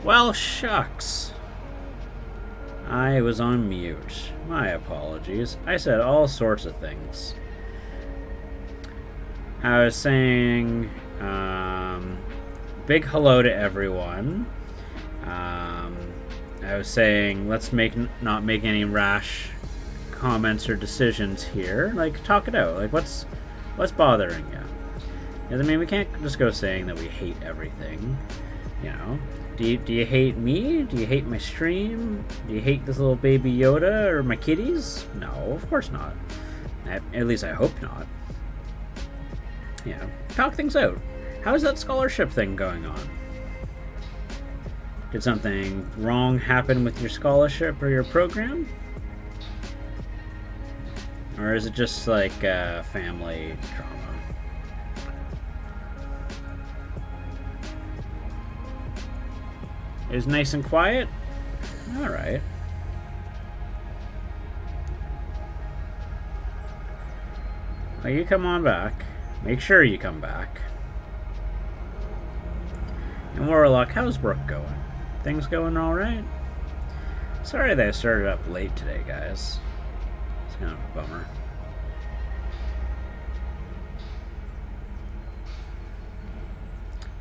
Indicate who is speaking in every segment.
Speaker 1: Well, shucks. I was on mute. My apologies. I said all sorts of things. I was saying, big hello to everyone. I was saying, let's not make any rash comments or decisions here. Like, talk it out. Like, what's bothering you? Because, I mean, we can't just go saying that we hate everything. You know, do you hate me? Do you hate my stream? Do you hate this little baby Yoda or my kitties? No, of course not. At least I hope not. You know, talk things out. How's that scholarship thing going on? Did something wrong happen with your scholarship or your program? Or is it just like family trauma? It was nice and quiet? Alright. Well, you come on back. Make sure you come back. And Warlock, how's work going? Things going alright? Sorry that I started up late today, guys. It's kind of a bummer.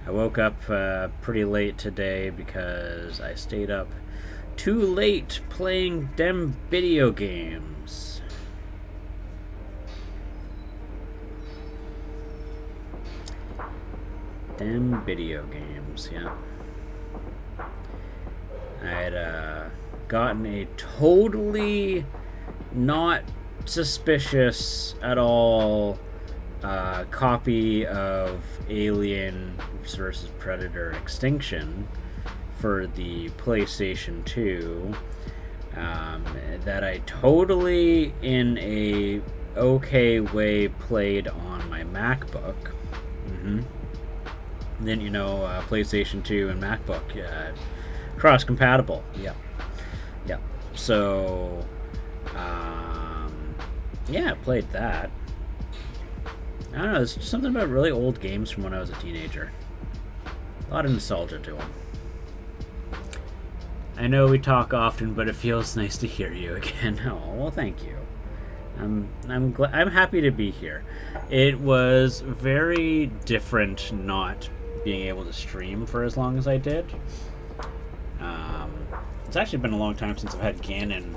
Speaker 1: I woke up pretty late today because I stayed up too late playing dem video games. Dem video games, yeah. I had gotten a totally not suspicious at all copy of Alien vs. Predator Extinction for the PlayStation 2 that I totally, in a okay way, played on my MacBook. Then, you know, PlayStation 2 and MacBook, cross-compatible. Yeah. So, yeah, I played that. I don't know, there's just something about really old games from when I was a teenager. A lot of nostalgia to them. I know we talk often, but it feels nice to hear you again. Oh, well, thank you. I'm happy to be here. It was very different not being able to stream for as long as I did. It's actually been a long time since I've had Ganon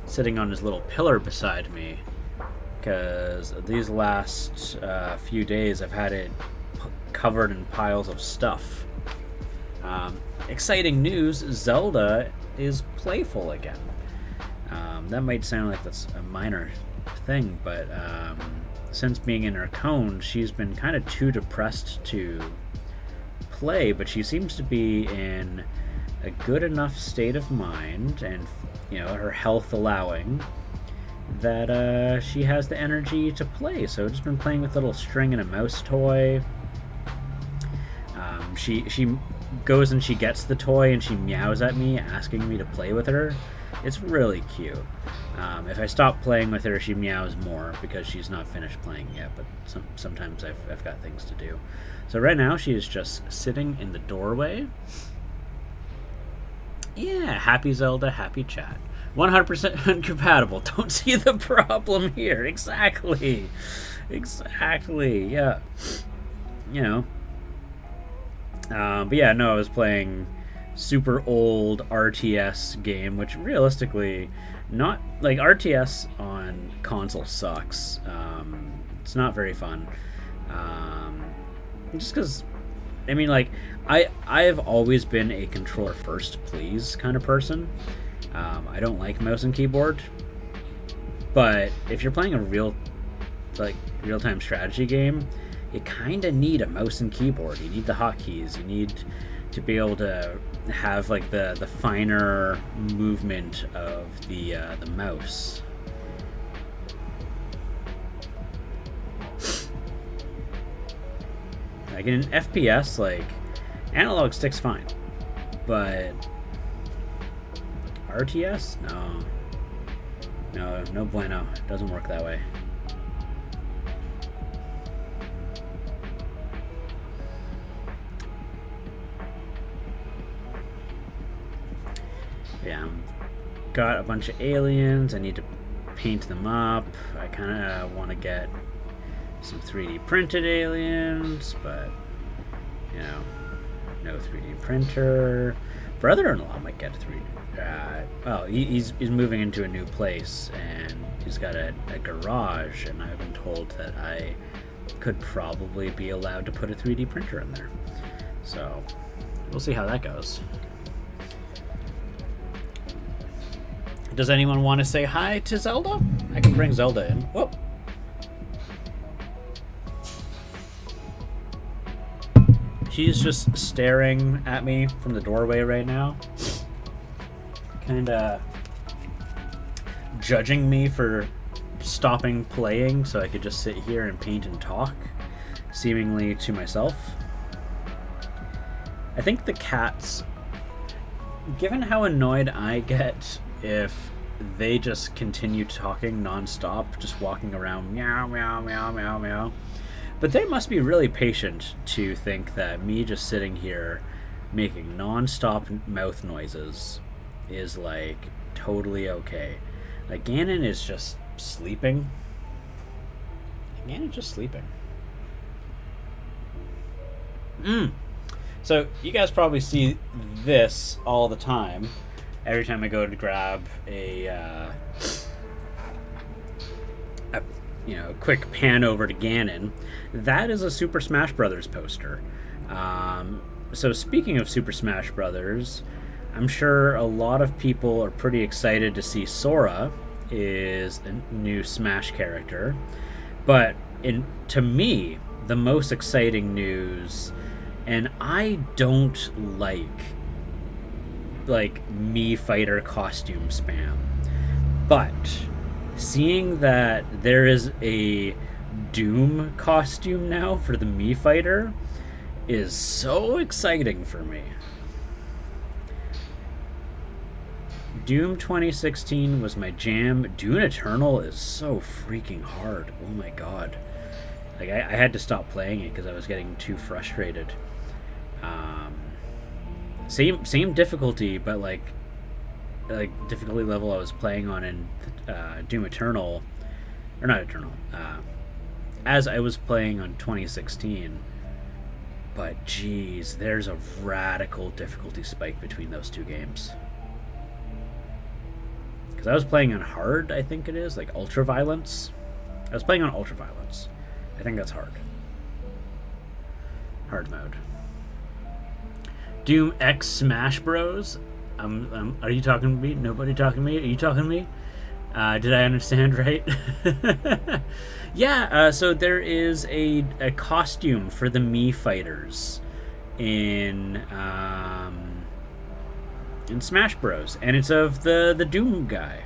Speaker 1: sitting on his little pillar beside me, because these last few days I've had it covered in piles of stuff. Exciting news, Zelda is playful again. That might sound like that's a minor thing, but since being in her cone, she's been kind of too depressed to play, but she seems to be in a good enough state of mind, and, you know, her health allowing, that she has the energy to play. So I've just been playing with a little string and a mouse toy. She goes and she gets the toy and she meows at me, asking me to play with her. It's really cute. If I stop playing with her, she meows more because she's not finished playing yet, but sometimes I've got things to do. So right now she is just sitting in the doorway. Yeah, happy Zelda, happy chat. 100% uncompatible. Don't see the problem here. Exactly, yeah. You know. But yeah, no, I was playing super old RTS game, which realistically, not like RTS on console sucks. It's not very fun. Just because, I mean, like, I've always been a controller first, please kind of person. I don't like mouse and keyboard, but if you're playing a real-time strategy game, you kind of need a mouse and keyboard. You need the hotkeys. You need to be able to have like the finer movement of the mouse. Like in an FPS, like, analog stick's fine, but RTS? No bueno. It doesn't work that way. got a bunch of aliens. I need to paint them up. I kind of want to get some 3D printed aliens, but, you know, no 3D printer. Brother-in-law might get a 3D. Well, he's moving into a new place, and he's got a garage, and I've been told that I could probably be allowed to put a 3D printer in there. So, we'll see how that goes. Does anyone want to say hi to Zelda? I can bring Zelda in. Whoa. She's just staring at me from the doorway right now. Kinda judging me for stopping playing so I could just sit here and paint and talk, seemingly to myself. I think the cats, given how annoyed I get if they just continue talking nonstop, just walking around meow, meow, meow, meow, meow. But they must be really patient to think that me just sitting here making nonstop mouth noises is like totally okay. Like Ganon is just sleeping. Ganon's just sleeping. So you guys probably see this all the time. Every time I go to grab a quick pan over to Ganon, that is a Super Smash Brothers poster. So speaking of Super Smash Brothers, I'm sure a lot of people are pretty excited to see Sora is a new Smash character. But to me, the most exciting news, and I don't like Mii fighter costume spam, but seeing that there is a Doom costume now for the Mii fighter is so exciting for me. Doom 2016 was my jam. Doom Eternal is so freaking hard. Oh my god. Like I had to stop playing it because I was getting too frustrated. Same difficulty, but like difficulty level I was playing on in Doom Eternal, or not Eternal, as I was playing on 2016. But geez, there's a radical difficulty spike between those two games. Because I was playing on hard, I think it is, like Ultra Violence. I was playing on Ultra Violence. I think that's hard. Hard mode. Doom X Smash Bros. Are you talking to me? Nobody talking to me? Are you talking to me? Did I understand right? Yeah, so there is a costume for the Mii fighters in Smash Bros. And it's of the Doom guy.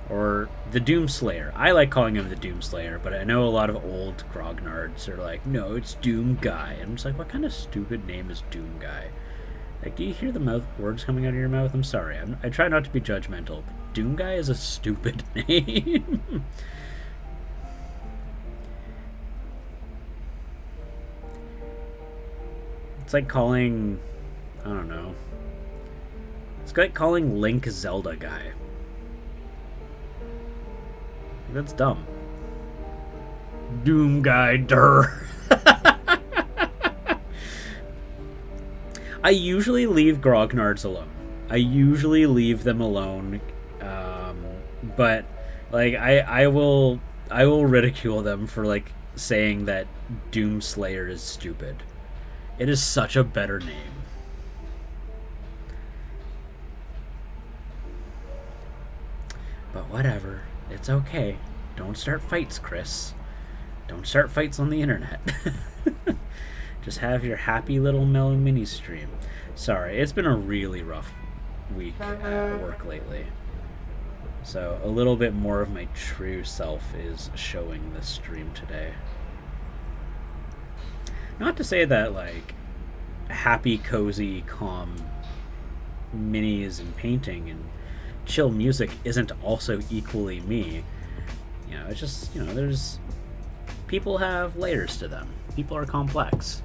Speaker 1: Or the Doom Slayer. I like calling him the Doom Slayer, but I know a lot of old grognards are like, no, it's Doom Guy. And I'm just like, what kind of stupid name is Doom Guy? Like, do you hear the words coming out of your mouth? I'm sorry. I try not to be judgmental. But Doom Guy is a stupid name. It's like calling... I don't know. It's like calling Link Zelda Guy. That's dumb. Doom Guy, durr. I usually leave grognards alone. I usually leave them alone, but like I will ridicule them for like saying that Doom Slayer is stupid. It is such a better name. But whatever, it's okay. Don't start fights, Chris. Don't start fights on the internet. Just have your happy little mellow mini stream. Sorry, it's been a really rough week at work lately. So a little bit more of my true self is showing this stream today. Not to say that like happy, cozy, calm minis and painting and chill music isn't also equally me. You know, it's just, you know, there's... people have layers to them. People are complex.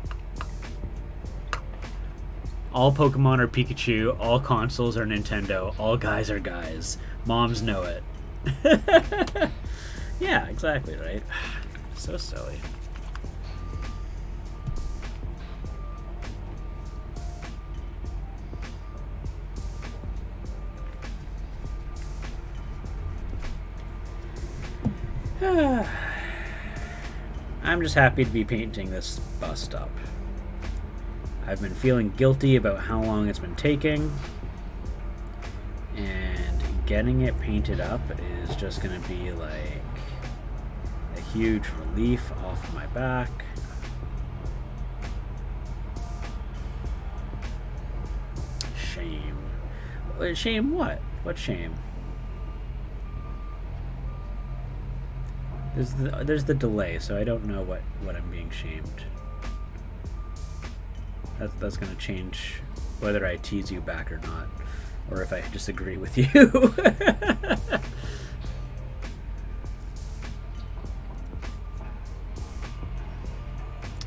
Speaker 1: All Pokemon are Pikachu. All consoles are Nintendo. All guys are guys. Moms know it. Yeah, exactly, right? So silly. I'm just happy to be painting this bust up. I've been feeling guilty about how long it's been taking, and getting it painted up is just going to be like a huge relief off my back. Shame. Shame what? What shame? There's the delay, so I don't know what I'm being shamed. That's gonna change whether I tease you back or not, or if I disagree with you.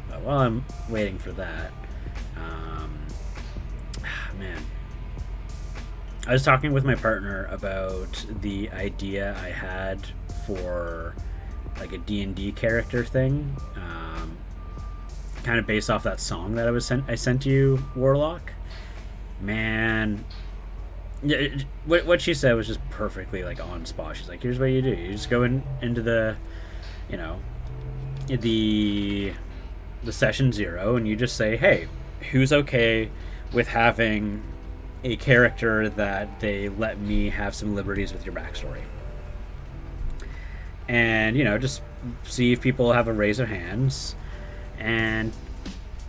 Speaker 1: But while I'm waiting for that, man, I was talking with my partner about the idea I had for like a D&D character thing, kind of based off that song that I sent you, Warlock. Man, yeah, what she said was just perfectly like on spot. She's like, here's what you do: you just go into the, you know, the session 0, and you just say, hey, who's okay with having a character that they let me have some liberties with your backstory? And, you know, just see if people have a raise their hands and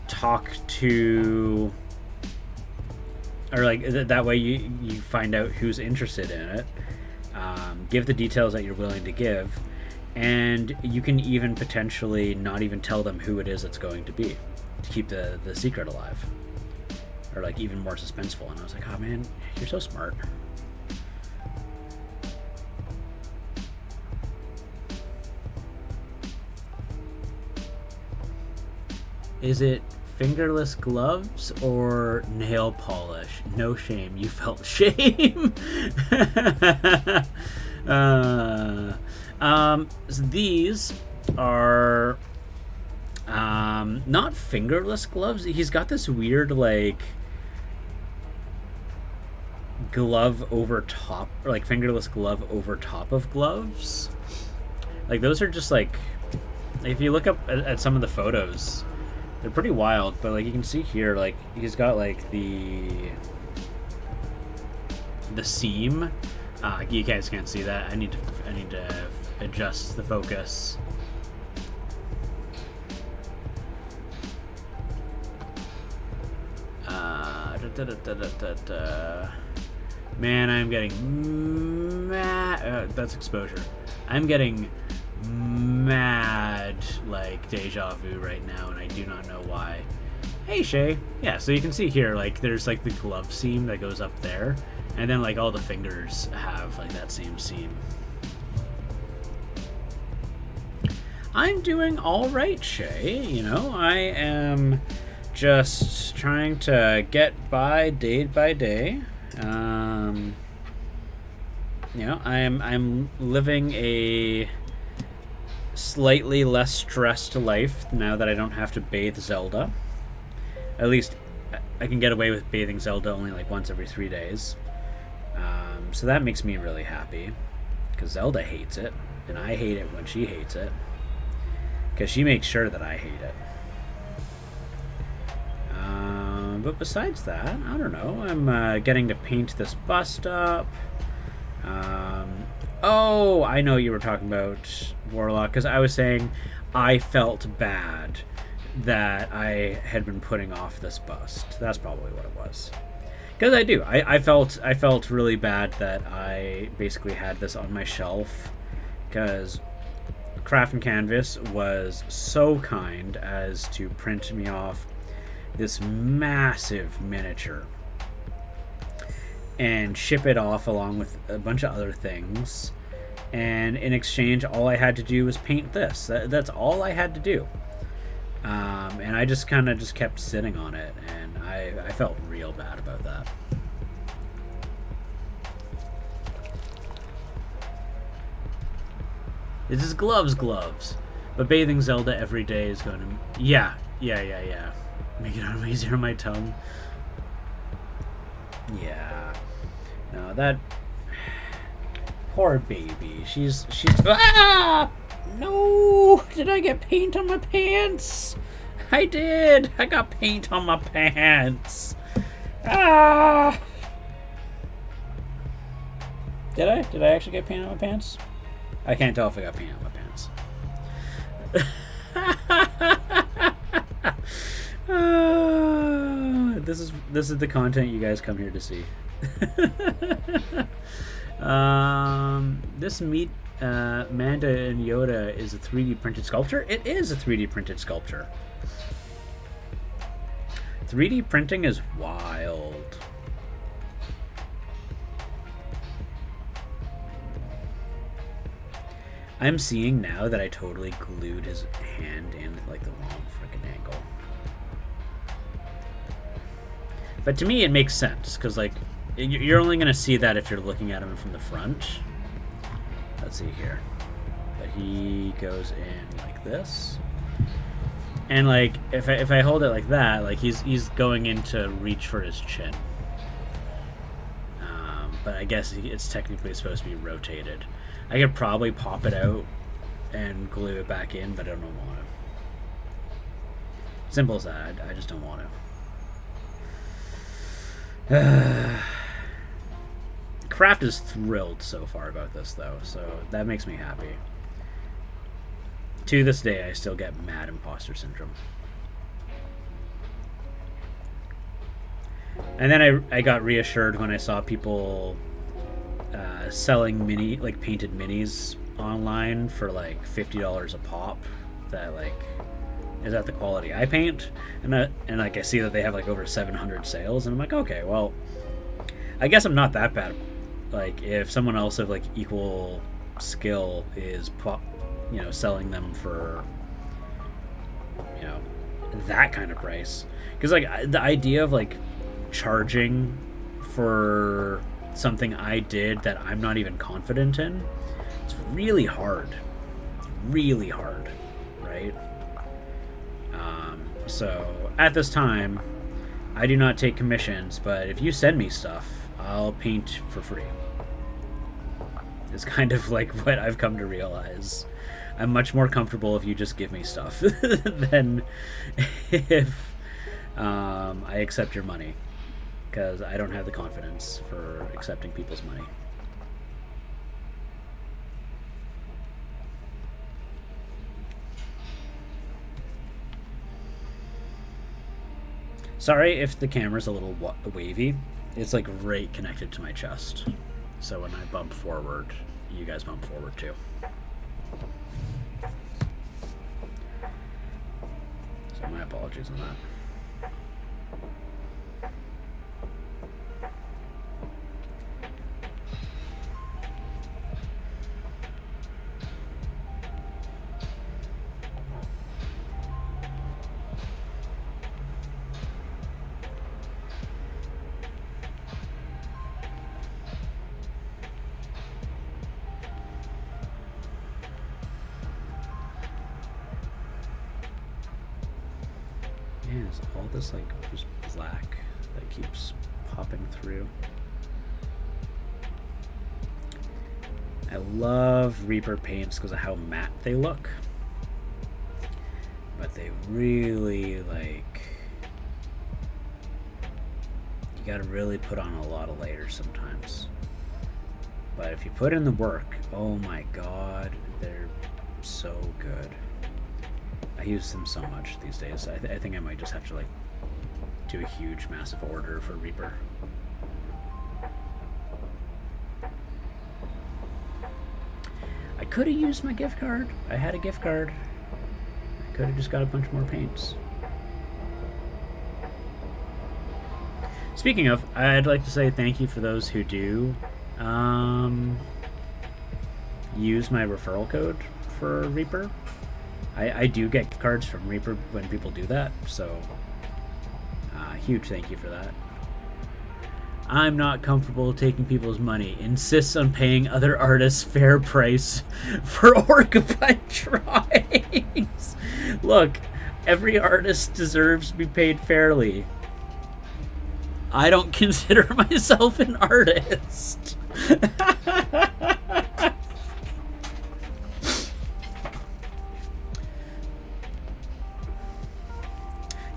Speaker 1: talk to, or like that way you find out who's interested in it, give the details that you're willing to give, and you can even potentially not even tell them who it is that's going to be, to keep the secret alive, or like even more suspenseful. And I was like, oh man, you're so smart. Is it fingerless gloves or nail polish? No shame. You felt shame. So these are not fingerless gloves. He's got this weird like glove over top, or like fingerless glove over top of gloves. Like those are just like if you look up at some of the photos, they're pretty wild, but like you can see here, like he's got like the seam. You guys can't see that. I need to adjust the focus. Man, I'm getting mad. That's exposure. I'm getting mad like deja vu right now, and I do not know why. Hey Shay. Yeah, so you can see here like there's like the glove seam that goes up there, and then like all the fingers have like that same seam. I'm doing all right, Shay. You know, I am just trying to get by day by day. You know, I'm living a slightly less stressed life now that I don't have to bathe Zelda. At least I can get away with bathing Zelda only like once every 3 days. So that makes me really happy, because Zelda hates it, and I hate it when she hates it, because she makes sure that I hate it. But besides that, I don't know. I'm getting to paint this bust up. Oh, I know you were talking about Warlock, because I was saying I felt bad that I had been putting off this bust. That's probably what it was. Because I do. I felt really bad that I basically had this on my shelf, because Craft and Canvas was so kind as to print me off this massive miniature and ship it off along with a bunch of other things, and in exchange all I had to do was paint this. That's all I had to do, and I just kind of kept sitting on it, and I felt real bad about that. This is gloves. But bathing Zelda every day is going to... Yeah. Make it easier on my tongue. Yeah. No, that... Poor baby. She's... Ah! No! Did I get paint on my pants? I did! I got paint on my pants! Ah! Did I? Did I actually get paint on my pants? I can't tell if I got paint on my pants. This is the content you guys come here to see. This meat Mando and Yoda is a 3D printed sculpture. It is a 3D printed sculpture. 3D printing is wild. I'm seeing now that I totally glued his hand in like the wrong freaking angle. But to me, it makes sense because like you're only gonna see that if you're looking at him from the front. Let's see here. But he goes in like this, and like if I hold it like that, like he's going in to reach for his chin. But I guess it's technically supposed to be rotated. I could probably pop it out and glue it back in, but I don't want to. Simple as that. I just don't want to. Craft is thrilled so far about this, though, so that makes me happy. To this day, I still get mad imposter syndrome. And then I got reassured when I saw people selling painted minis online for like $50 a pop. That like is that the quality I paint, and like I see that they have like over 700 sales, and I'm like, okay, well, I guess I'm not that bad. Like if someone else of like equal skill is selling them for that kind of price, because like the idea of like charging for something I did that I'm not even confident in, it's really hard, right? So at this time I do not take commissions, but if you send me stuff, I'll paint for free. It's kind of like what I've come to realize. I'm much more comfortable if you just give me stuff than if I accept your money, because I don't have the confidence for accepting people's money. Sorry if the camera's a little wavy. It's like right connected to my chest. So when I bump forward, you guys bump forward too. So my apologies on that. Is all this like just black that keeps popping through? I love Reaper paints because of how matte they look, but they really like, you gotta really put on a lot of layers sometimes. But if you put in the work, oh my god, they're so good. I use them so much these days. I think I might just have to like do a huge, massive order for Reaper. I could have used my gift card. I had a gift card. I could have just got a bunch more paints. Speaking of, I'd like to say thank you for those who do use my referral code for Reaper. I do get cards from Reaper when people do that, so huge thank you for that. I'm not comfortable taking people's money. Insists on paying other artists fair price for Orcapine drawings. Look, every artist deserves to be paid fairly. I don't consider myself an artist.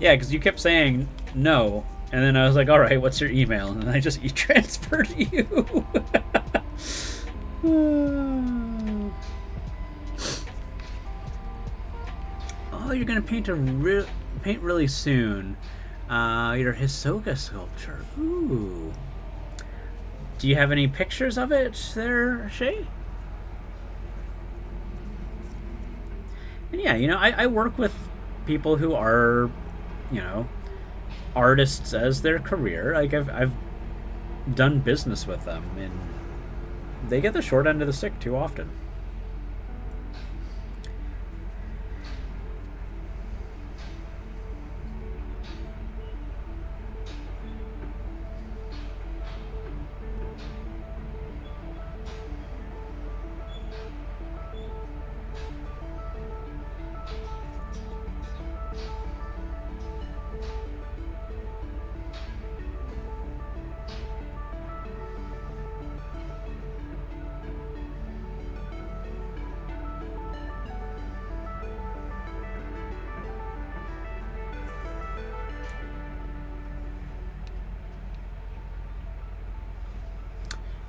Speaker 1: Yeah, because you kept saying no, and then I was like, all right, what's your email? And then I just e-transferred you. Oh, you're gonna paint paint really soon. Your Hisoka sculpture. Ooh. Do you have any pictures of it there, Shay? And yeah, you know, I work with people who are, you know, artists as their career. Like I've done business with them, and they get the short end of the stick too often.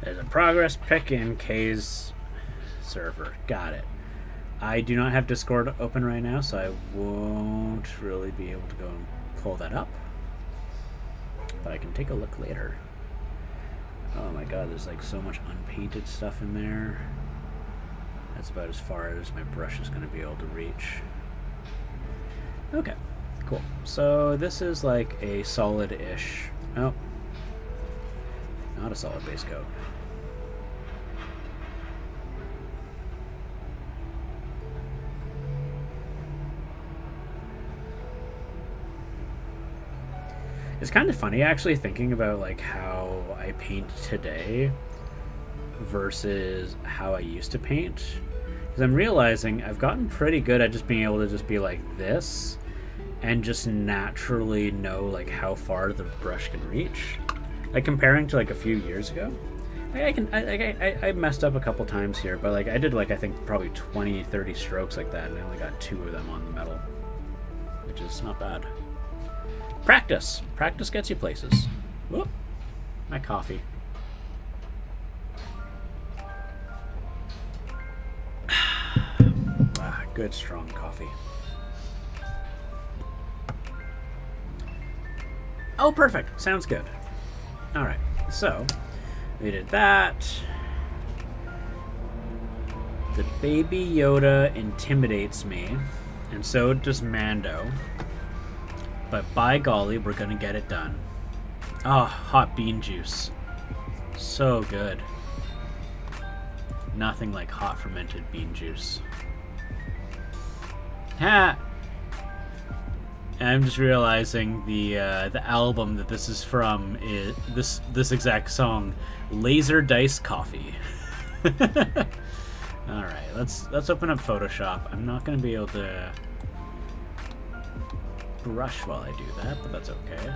Speaker 1: There's a progress pick in K's server. Got it. I do not have Discord open right now, so I won't really be able to go and pull that up. But I can take a look later. Oh my god, there's like so much unpainted stuff in there. That's about as far as my brush is going to be able to reach. Okay, cool. So this is like a solid-ish... Oh. Not a solid base coat. It's kind of funny actually thinking about like how I paint today versus how I used to paint, because I'm realizing I've gotten pretty good at just being able to just be like this and just naturally know like how far the brush can reach. Like comparing to like a few years ago, I messed up a couple times here, but like I did like I think probably 20-30 strokes like that, and I only got 2 of them on the metal, which is not bad. Practice gets you places. Whoop, my coffee. Good strong coffee. Oh, perfect. Sounds good. All right, so we did that. The Baby Yoda intimidates me, and so does Mando. But by golly, we're gonna get it done. Oh, hot bean juice. So good. Nothing like hot fermented bean juice. Ha! And I'm just realizing the album that this is from is this exact song, Laser Dice Coffee. All right, let's open up Photoshop. I'm not gonna be able to brush while I do that, but that's okay.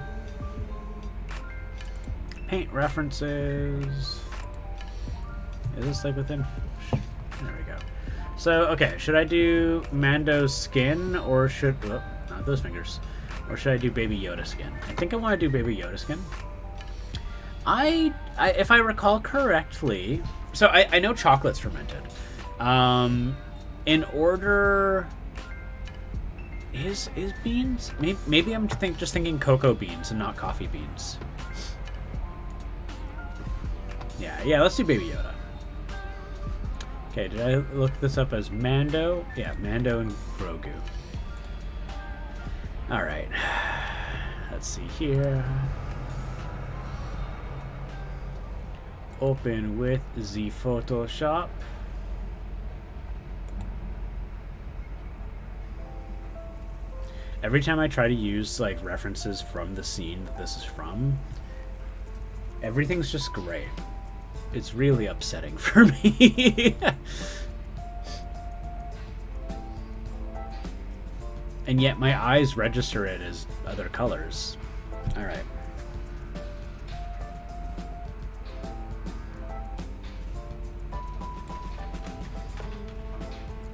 Speaker 1: Paint references. Is this like within? There we go. So okay, should I do Mando's skin or should? Oh, not those fingers. Or should I do Baby Yoda skin? I think I want to do Baby Yoda skin. I if I recall correctly, so I know chocolate's fermented. In order. Is beans? Maybe I'm just thinking cocoa beans and not coffee beans. Yeah. Let's do Baby Yoda. Okay, did I look this up as Mando? Yeah, Mando and Grogu. All right. Let's see here. Open with the Photoshop. every time I try to use like references from the scene that this is from, everything's just gray. It's really upsetting for me. And yet my eyes register it as other colors. All right.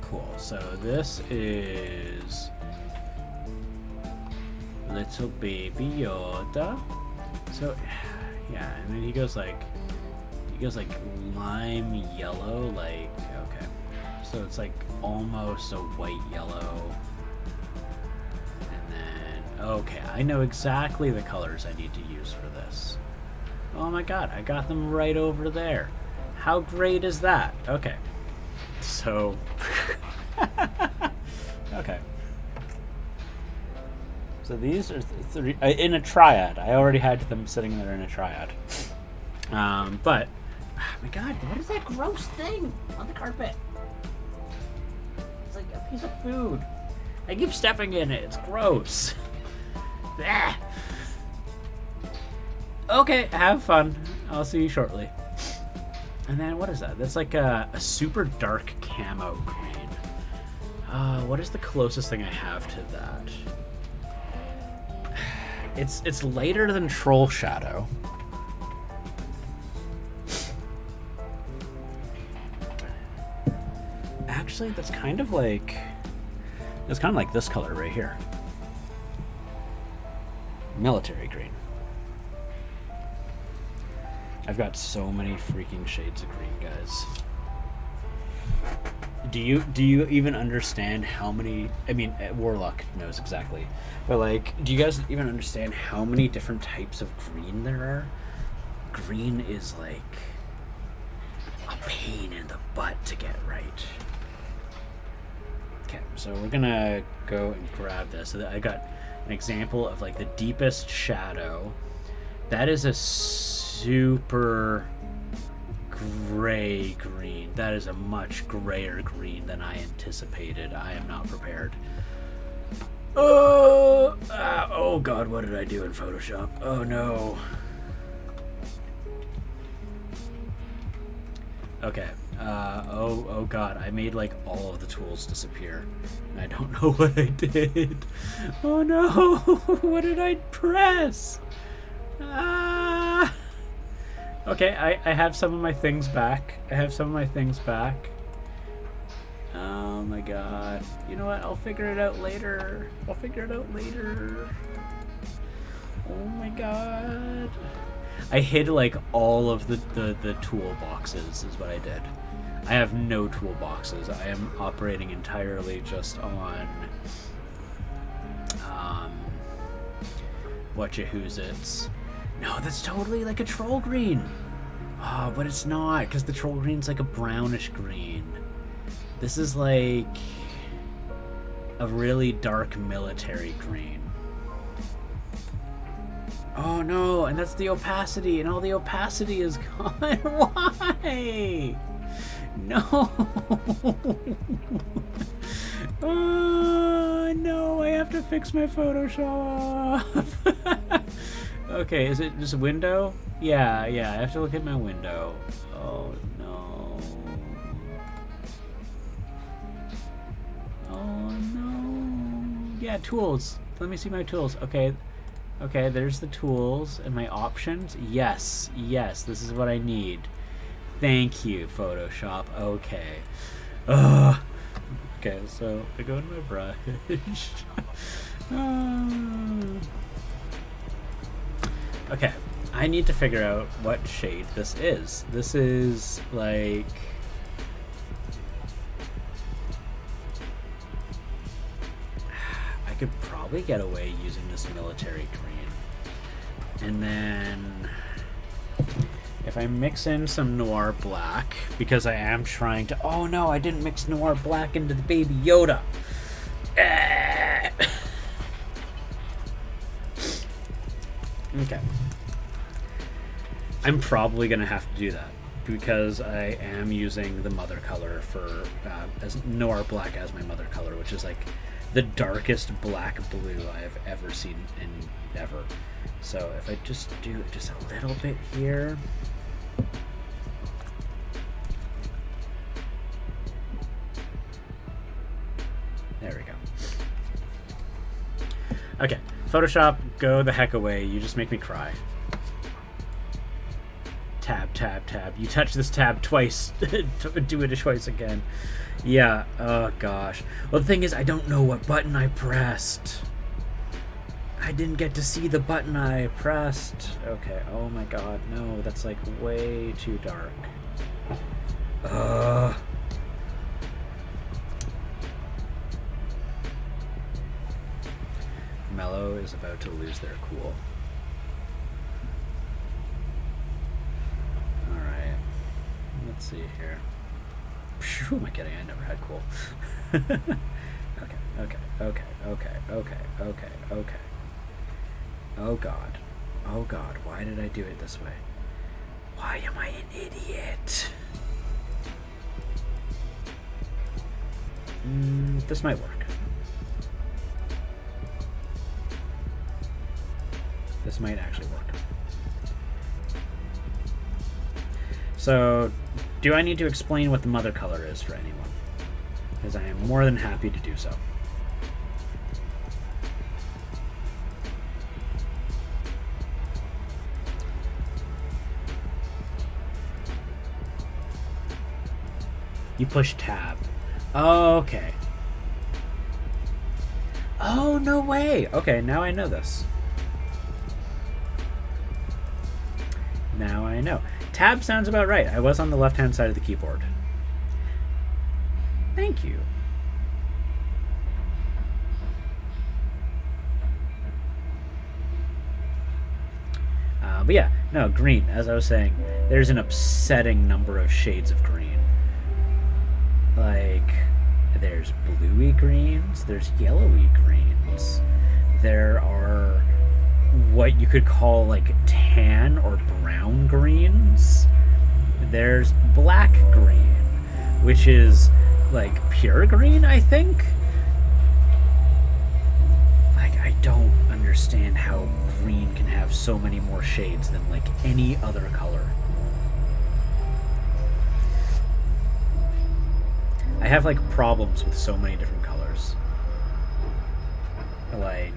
Speaker 1: Cool. So this is little baby Yoda. So yeah, and then he goes like lime yellow, like, okay. So it's like almost a white yellow. And then, okay, I know exactly the colors I need to use for this. Oh my god, I got them right over there. How great is that? Okay. So, okay. So these are three in a triad. I already had them sitting there in a triad. But, oh my god, what is that gross thing on the carpet? It's like a piece of food. I keep stepping in it. It's gross. Ah. Okay, have fun. I'll see you shortly. And then what is that? That's like a super dark camo green. What is the closest thing I have to that? It's lighter than Troll Shadow. Actually, that's kind of like this color right here. Military green. I've got so many freaking shades of green, guys. Do you even understand how many? I mean, Warlock knows exactly, but like, do you guys even understand how many different types of green there are? Green is like a pain in the butt to get right. Okay, so we're gonna go and grab this. So that I got an example of like the deepest shadow. That is a super gray green. That is a much grayer green than I anticipated. I am not prepared. Oh god, what did I do in Photoshop? Oh no. Okay. Oh god, I made like all of the tools disappear. And I don't know what I did. Oh no, what did I press? Okay, I have some of my things back. Oh my god. You know what? I'll figure it out later. Oh my god. I hid like all of the toolboxes is what I did. I have no toolboxes. I am operating entirely just on whatcha-who's-its. No, that's totally like a troll green. Oh, but it's not, because the troll green's like a brownish green. This is like a really dark military green. Oh no, and that's the opacity, and all the opacity is gone. Why? No. Oh no, I have to fix my Photoshop. Okay, is it just a window? Yeah, I have to look at my window. Oh no. Oh no. Yeah, tools. Let me see my tools. Okay, there's the tools and my options. Yes, this is what I need. Thank you, Photoshop. Okay. Ugh. Okay, so I go to my brush. Okay, I need to figure out what shade this is. This is like... I could probably get away using this military green. And then if I mix in some Noir Black, because I am trying to... Oh no, I didn't mix Noir Black into the Baby Yoda. Okay. I'm probably going to have to do that because I am using the mother color for as Noir Black as my mother color, which is like the darkest black blue I have ever seen in ever. So if I just do just a little bit here. There we go. Okay, Photoshop, go the heck away. You just make me cry. Tab, tab, tab. You touch this tab twice. Do it twice again. Yeah, oh gosh. Well, the thing is, I don't know what button I pressed. I didn't get to see the button I pressed. Okay, oh my god, no. That's like way too dark. Ugh. Mellow is about to lose their cool. Alright. Let's see here. Who am I kidding? I never had cool. Okay. Oh god. Oh god, why did I do it this way? Why am I an idiot? This might work. This might actually work. So, do I need to explain what the mother color is for anyone? Because I am more than happy to do so. You push tab. Oh, okay. Oh, no way! Okay, now I know this. Now I know. Tab sounds about right. I was on the left-hand side of the keyboard. Thank you. But yeah, no, green. As I was saying, there's an upsetting number of shades of green. Like, there's bluey greens, there's yellowy greens, there are what you could call like tan or brown greens. There's black green, which is like pure green, I think. Like, I don't understand how green can have so many more shades than like any other color. I have like problems with so many different colors. Like,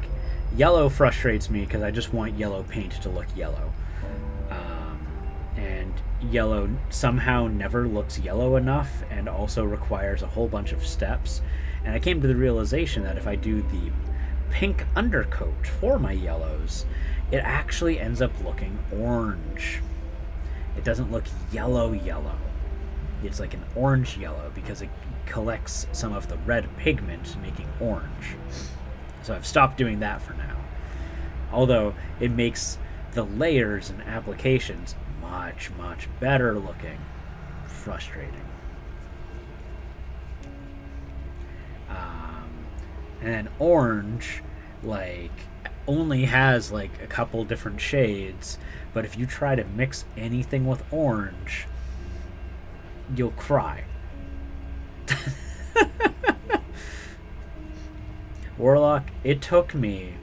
Speaker 1: yellow frustrates me because I just want yellow paint to look yellow. And yellow somehow never looks yellow enough and also requires a whole bunch of steps. And I came to the realization that if I do the pink undercoat for my yellows, it actually ends up looking orange. It doesn't look yellow. It's like an orange yellow because it collects some of the red pigment, making orange. So I've stopped doing that for now. Although it makes the layers and applications much, much better looking. Frustrating. And then orange, like, only has like a couple different shades, but if you try to mix anything with orange, you'll cry. Warlock, it took me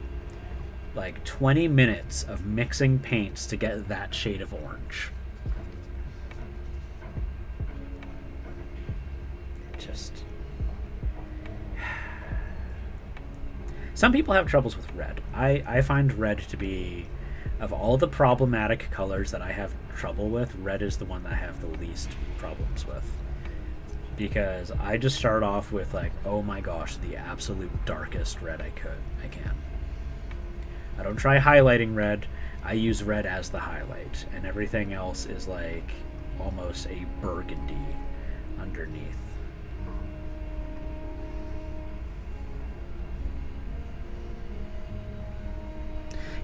Speaker 1: like 20 minutes of mixing paints to get that shade of orange. Just... Some people have troubles with red. I find red to be, of all the problematic colors that I have trouble with, red is the one that I have the least problems with. Because I just start off with like, oh my gosh, the absolute darkest red I can. I don't try highlighting red. I use red as the highlight, and everything else is like almost a burgundy underneath.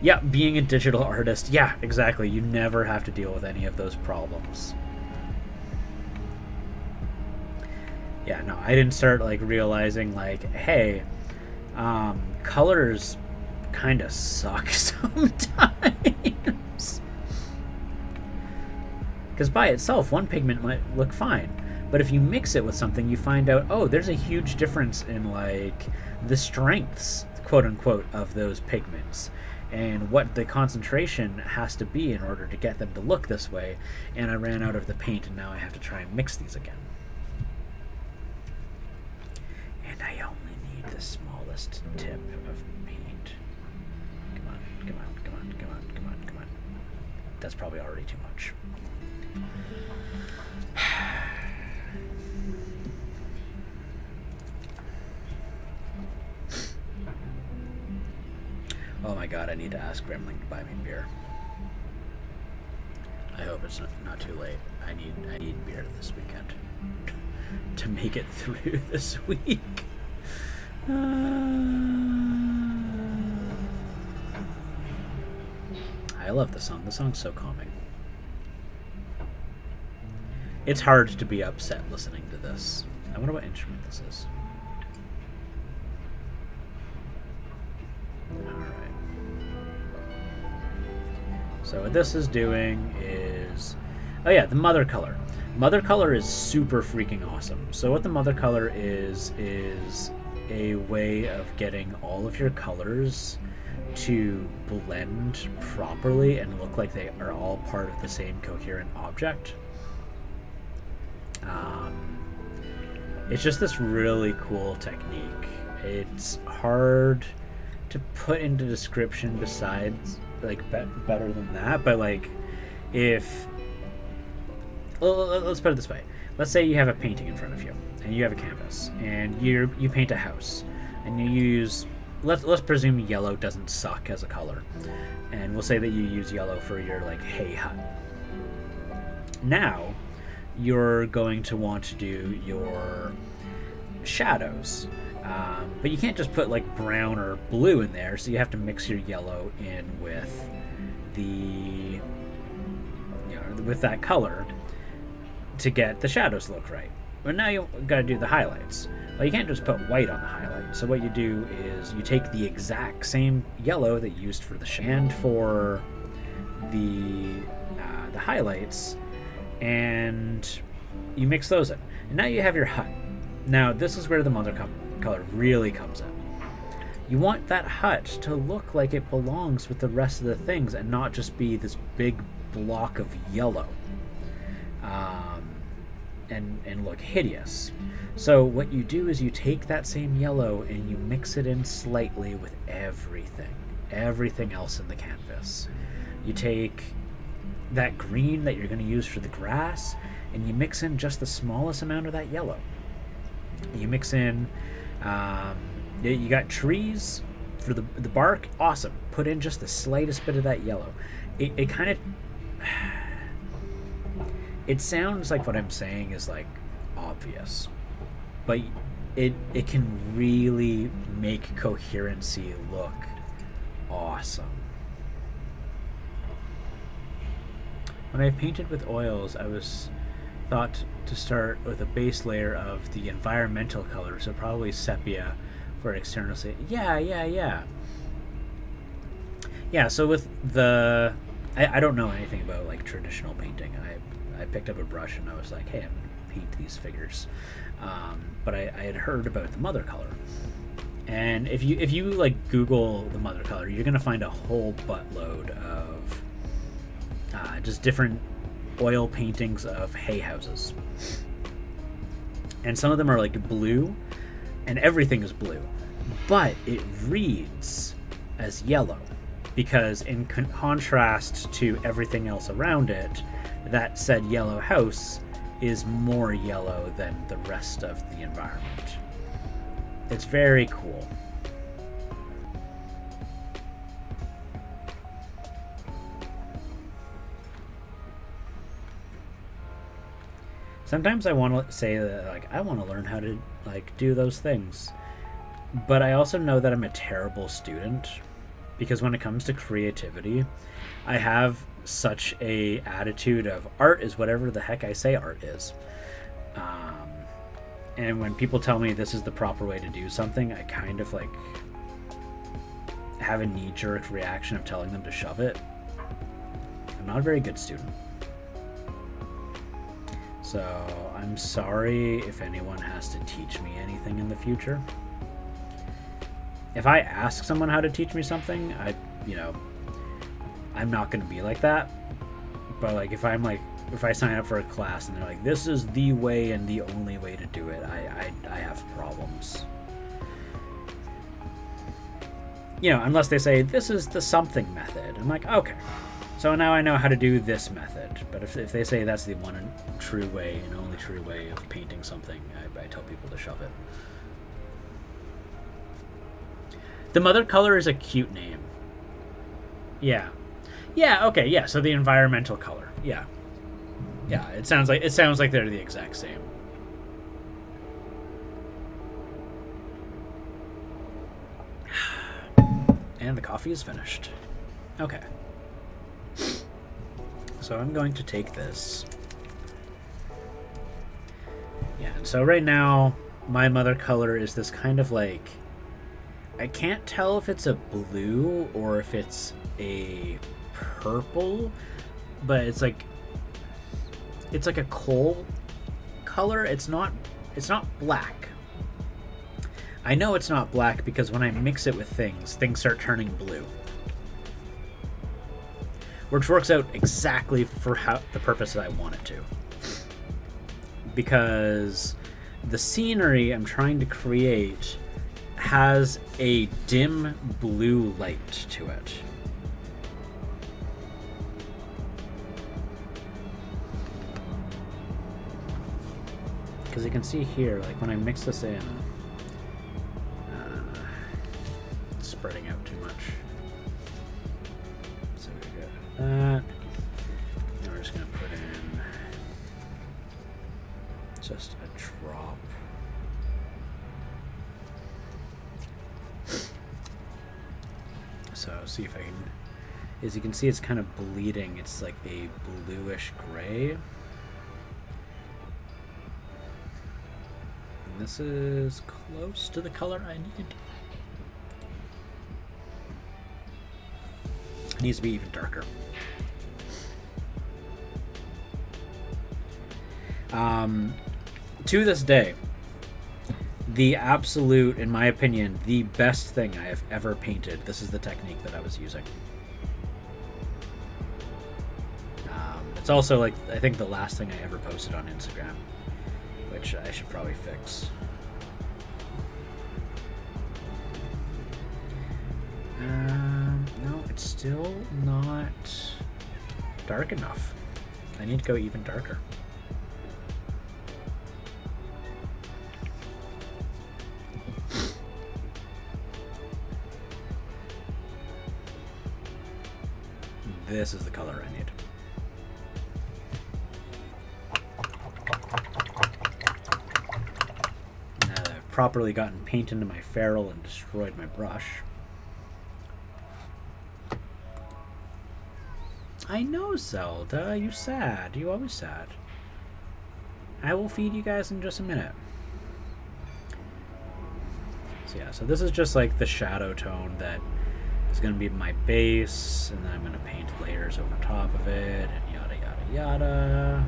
Speaker 1: Yeah, being a digital artist, yeah, exactly. You never have to deal with any of those problems. Yeah, no, I didn't start like realizing like, hey, colors kind of suck sometimes. Because by itself, one pigment might look fine, But if you mix it with something, you find out, oh, there's a huge difference in like the strengths, quote unquote, of those pigments and what the concentration has to be in order to get them to look this way. And I ran out of the paint, and now I have to try and mix these again. And I only need the smallest tip of paint. Come on, come on, come on, come on, come on, come on. That's probably already too much. Oh my god, I need to ask Gremlin to buy me beer. I hope it's not too late. I need beer this weekend to make it through this week. I love the song. The song's so calming. It's hard to be upset listening to this. I wonder what instrument this is. Alright. So what this is doing is... oh yeah, the mother color. Mother color is super freaking awesome. So what the mother color is a way of getting all of your colors to blend properly and look like they are all part of the same coherent object. It's just this really cool technique. It's hard to put into description besides like better than that, but like if let's put it this way. Let's say you have a painting in front of you and you have a canvas and you paint a house and you use let's presume yellow doesn't suck as a color, and we'll say that you use yellow for your like hay hut. Now you're going to want to do your shadows, but you can't just put like brown or blue in there, so you have to mix your yellow in with the with that color to get the shadows to look right. But now you got to do the highlights. Well, you can't just put white on the highlight. So what you do is you take the exact same yellow that you used for the and for the highlights, and you mix those in. And now you have your hut. Now this is where the mother color really comes in. You want that hut to look like it belongs with the rest of the things and not just be this big block of yellow. And look hideous. So what you do is you take that same yellow and you mix it in slightly with everything else in the canvas. You take that green that you're going to use for the grass and you mix in just the smallest amount of that yellow. You mix in, you got trees for the bark, awesome. Put in just the slightest bit of that yellow. It kind of... it sounds like what I'm saying is like obvious, but it can really make coherency look awesome. When I painted with oils, I was thought to start with a base layer of the environmental color, so probably sepia for external. Yeah, so with the... I don't know anything about like traditional painting. I picked up a brush and I was like, hey, I'm going to paint these figures. But I had heard about the mother color. And if you like Google the mother color, you're going to find a whole buttload of just different oil paintings of hay houses. And some of them are like blue, and everything is blue. But it reads as yellow, because in contrast to everything else around it, that said yellow house is more yellow than the rest of the environment. It's very cool. Sometimes I want to say that like I want to learn how to like do those things, but I also know that I'm a terrible student, because when it comes to creativity, I have such a attitude of art is whatever the heck I say art is. And when people tell me this is the proper way to do something, I kind of like have a knee-jerk reaction of telling them to shove it. I'm not a very good student. So I'm sorry if anyone has to teach me anything in the future. If I ask someone how to teach me something, I'm not going to be like that. But like if I sign up for a class and they're like, this is the way and the only way to do it, I have problems. Unless they say this is the something method. I'm like, okay. So now I know how to do this method. But if they say that's the one and true way and only true way of painting something, I tell people to shove it. The mother color is a cute name. Yeah. Yeah, okay, yeah, so the environmental color. Yeah. Yeah, it sounds like they're the exact same. And the coffee is finished. Okay. So I'm going to take this. Yeah, so right now, my mother color is this kind of like... I can't tell if it's a blue or if it's a purple, but it's like a coal color. It's not black. I know it's not black because when I mix it with things start turning blue. Which works out exactly for the purpose that I want it to. Because the scenery I'm trying to create has a dim blue light to it. Because you can see here, like when I mix this in, it's spreading out too much. So we got that. Now we're just going to put in just a drop. So see if I can, as you can see, it's kind of bleeding. It's like a bluish gray. And this is close to the color I need. It needs to be even darker. To this day, the absolute, in my opinion, the best thing I have ever painted, this is the technique that I was using. It's also like, I think the last thing I ever posted on Instagram, which I should probably fix. No, it's still not dark enough. I need to go even darker. This is the color I need. Now that I've properly gotten paint into my ferrule and destroyed my brush. I know, Zelda. You sad. You always sad. I will feed you guys in just a minute. So yeah, so this is just like the shadow tone that is going to be my base, and then I'm going to paint layers over top of it, and yada yada yada.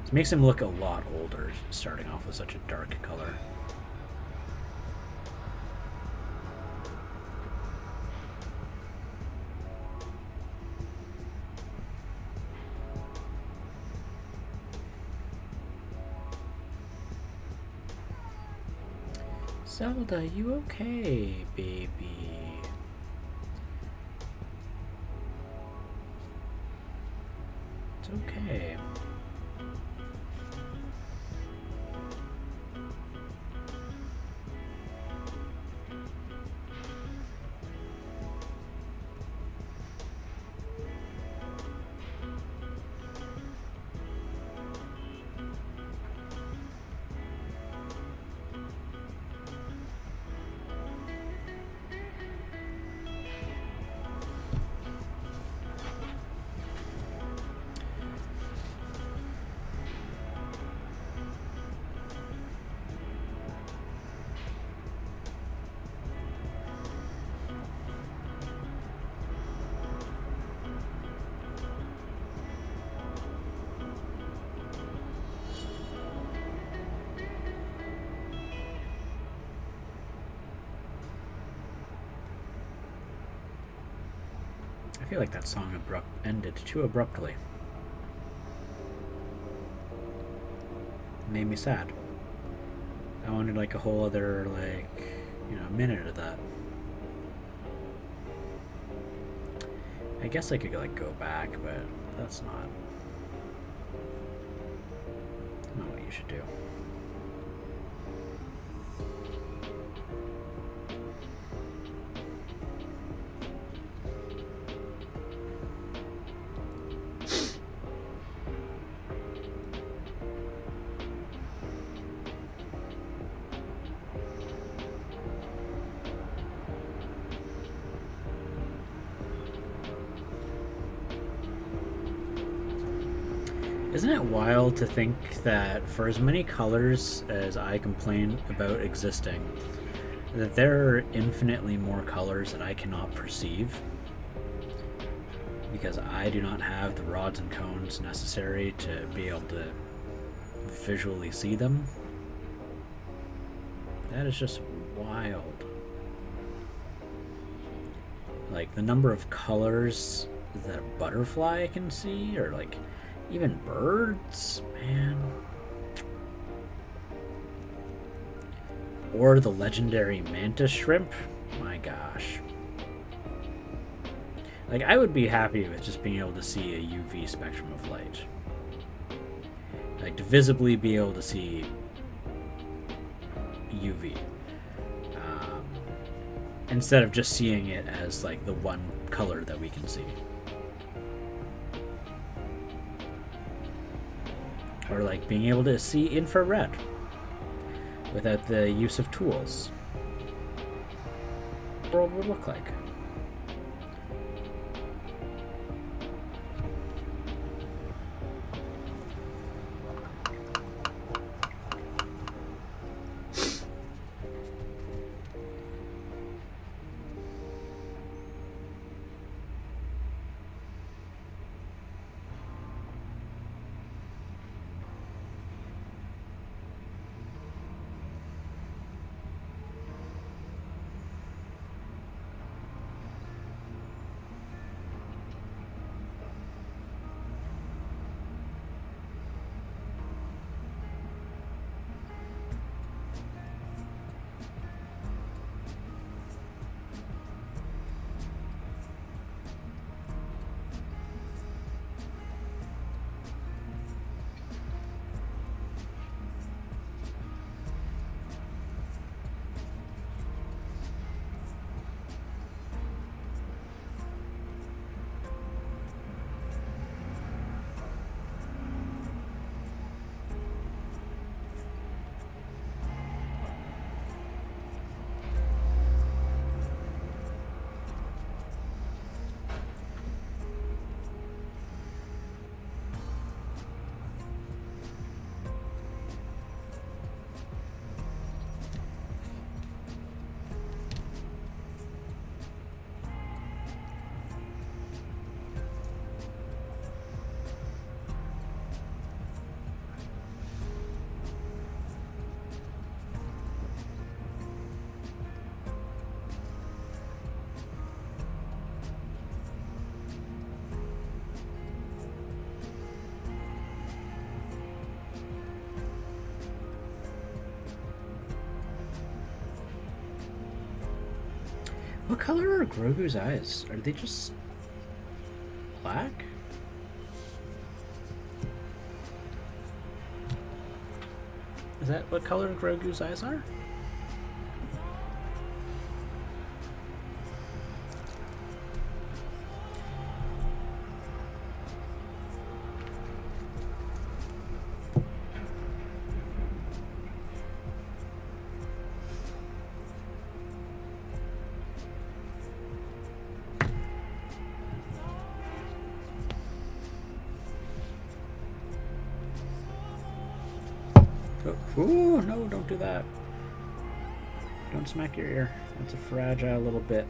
Speaker 1: It makes him look a lot older, starting off with such a dark color. Zelda, you okay, baby? It's okay. I feel like that song ended too abruptly. It made me sad. I wanted like a whole other minute of that. I guess I could like go back, but that's not what you should do. Isn't it wild to think that for as many colors as I complain about existing, that there are infinitely more colors that I cannot perceive because I do not have the rods and cones necessary to be able to visually see them? That is just wild. Like the number of colors that a butterfly can see, or like even birds, man. Or the legendary mantis shrimp. My gosh. Like, I would be happy with just being able to see a UV spectrum of light. Like, to visibly be able to see UV. Instead of just seeing it as, like, the one color that we can see. Or like being able to see infrared without the use of tools. What the world would look like. What color are Grogu's eyes? Are they just black? Is that what color Grogu's eyes are? Ooh, no, don't do that. Don't smack your ear. That's a fragile little bit.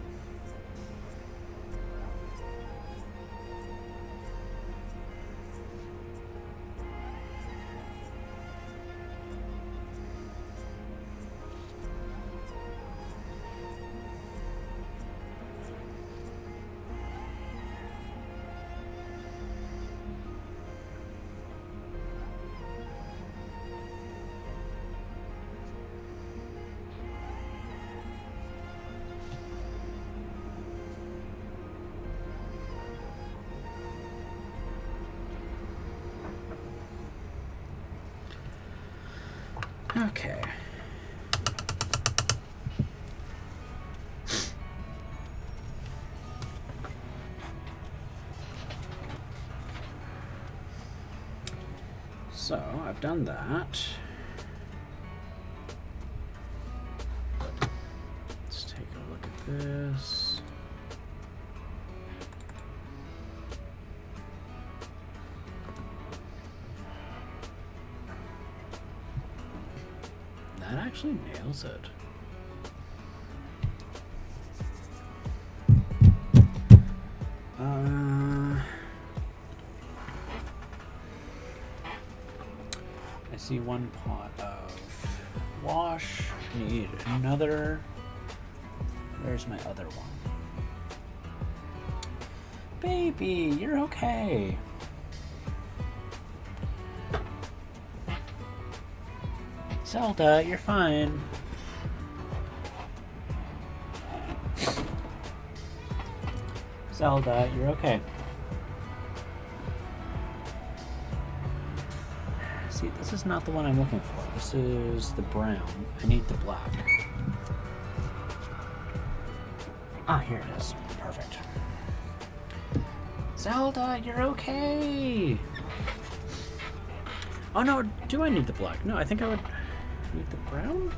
Speaker 1: Okay. So, I've done that. Let's take a look at this. That actually nails it. I see one pot of wash. Need another. Where's my other one? Baby, you're okay. Zelda, you're fine. Zelda, you're okay. See, this is not the one I'm looking for. This is the brown. I need the black. Ah, here it is. Perfect. Zelda, you're okay. Oh no, do I need the black? No, I think I would need the brown?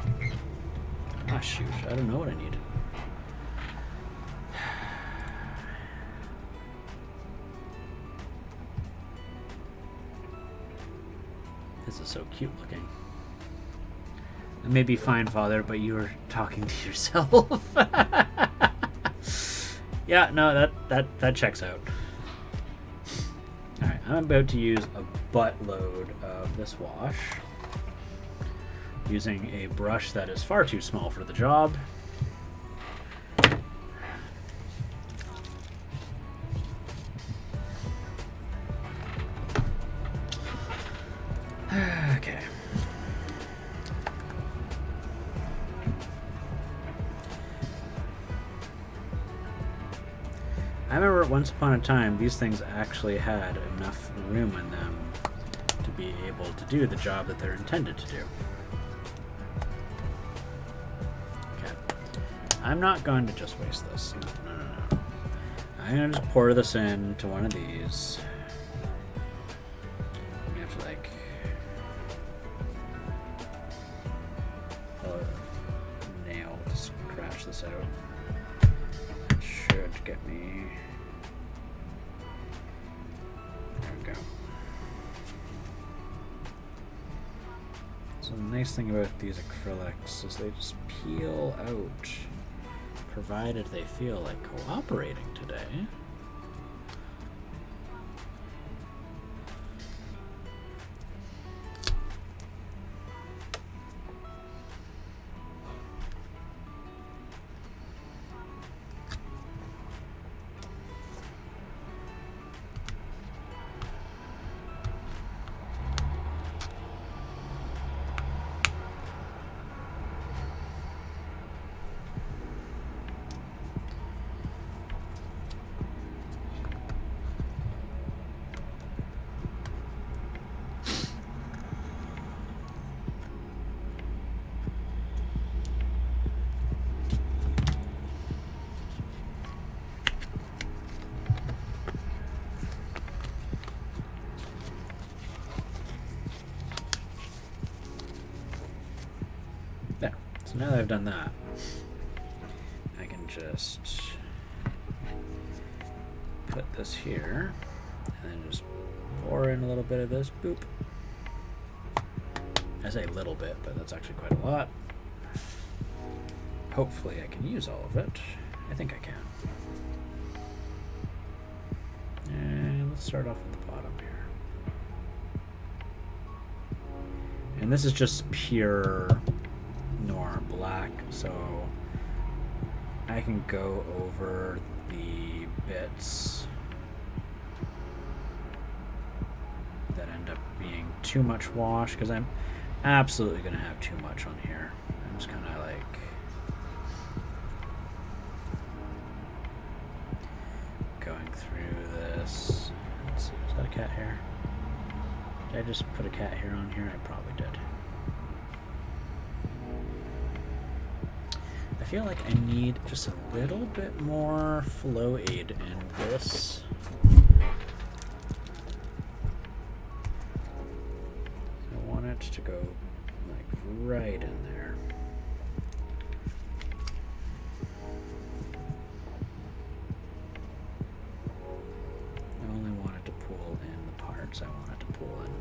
Speaker 1: Ah, shoot. I don't know what I need. This is so cute looking. It may be fine, Father, but you were talking to yourself. Yeah, no, that checks out. Alright, I'm about to use a buttload of this wash. Using a brush that is far too small for the job. Okay. I remember once upon a time these things actually had enough room in them to be able to do the job that they're intended to do. Okay. I'm not going to just waste this. No. I'm going to just pour this into one of these. You have to like a nail to scratch this out. It should get me. There we go. So the nice thing about these acrylics is they just peel out, provided they feel like cooperating today. There. So now that I've done that, I can just put this here and then just pour in a little bit of this. Boop. I say a little bit, but that's actually quite a lot. Hopefully I can use all of it. I think I can. And let's start off with the bottom here. And this is just pure noir black, so I can go over the bits that end up being too much wash, because I'm absolutely going to have too much on here. I'm just kind of like going through this. Let's see, is that a cat hair? Did I just put a cat hair on here? I probably did. I feel like I need just a little bit more flow aid in this. I want it to go like right in there. I only want it to pull in the parts I want it to pull in.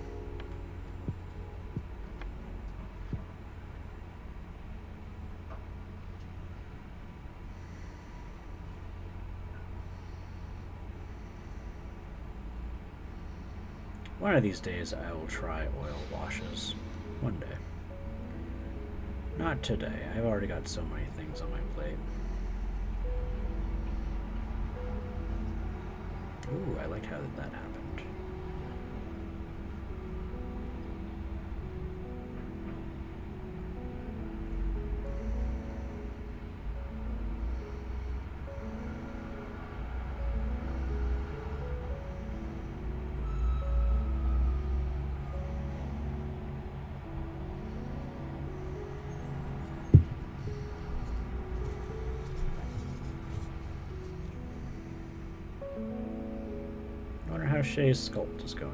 Speaker 1: One of these days I will try oil washes. One day. Not today. I've already got so many things on my plate. Ooh, I liked how that happened. I wonder how Shay's sculpt is going.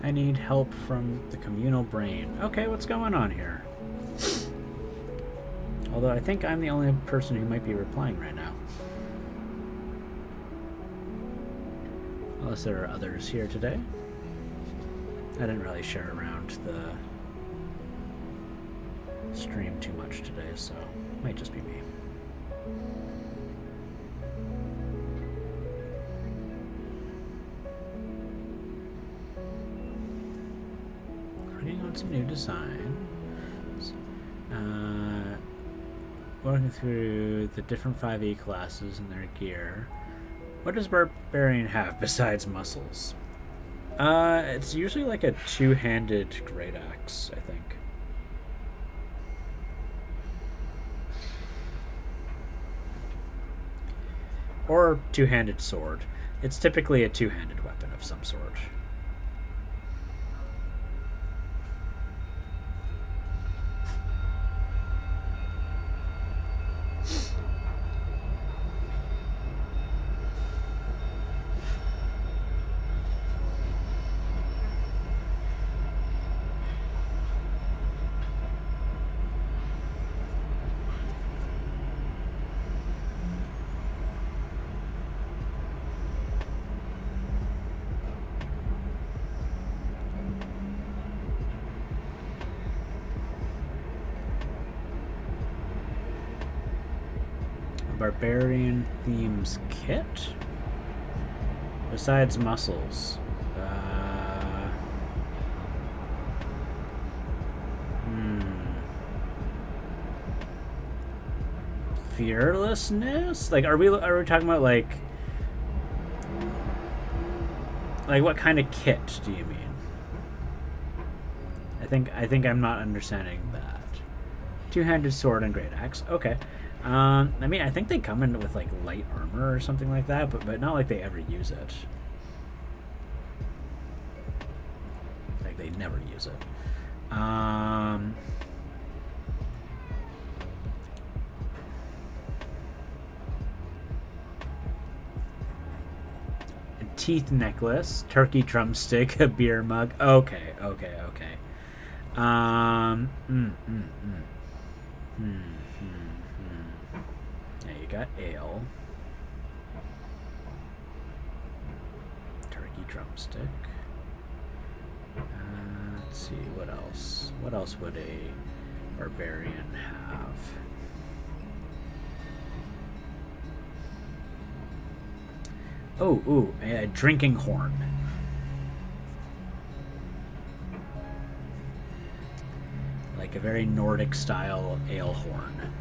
Speaker 1: I need help from the communal brain. Okay, what's going on here? Although I think I'm the only person who might be replying right now. Unless there are others here today. I didn't really share around the stream too much today, so it might just be me. Working on some new designs. Working through the different 5e classes and their gear. What does Barbarian have besides muscles? It's usually like a two-handed great axe, I think. Or two-handed sword. It's typically a two-handed weapon of some sort. Barbarian themes kit? Besides muscles. Fearlessness? Like, are we talking about like what kind of kit do you mean? I think I'm not understanding that. Two-handed sword and great axe. Okay. I mean, I think they come in with like light armor or something like that, but not like they ever use it. Like they never use it. A teeth necklace, turkey drumstick, a beer mug. Okay. Yeah, you got ale. Turkey drumstick. Let's see, what else? What else would a barbarian have? Oh, a drinking horn. like a very Nordic style ale horn.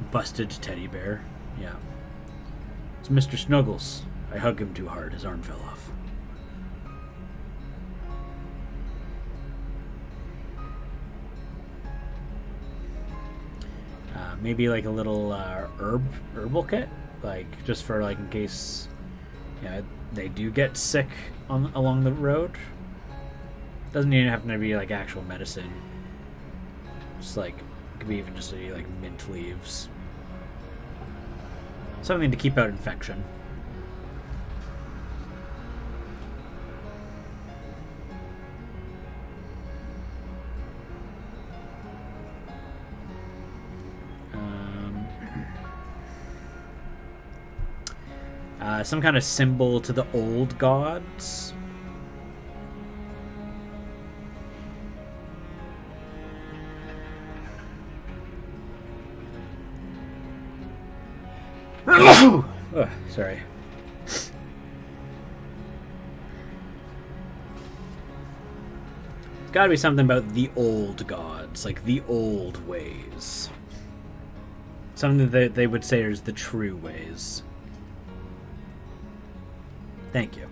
Speaker 1: Busted teddy bear. Yeah. It's Mr. Snuggles. I hugged him too hard. His arm fell off. Maybe like a little herbal kit, like just for like in case, yeah, they do get sick along the road. Doesn't even have to be like actual medicine. Just like it could be even just like mint leaves, something to keep out infection. Some kind of symbol to the old gods. Oh, sorry. It's got to be something about the old gods, like the old ways. Something that they would say is the true ways. Thank you.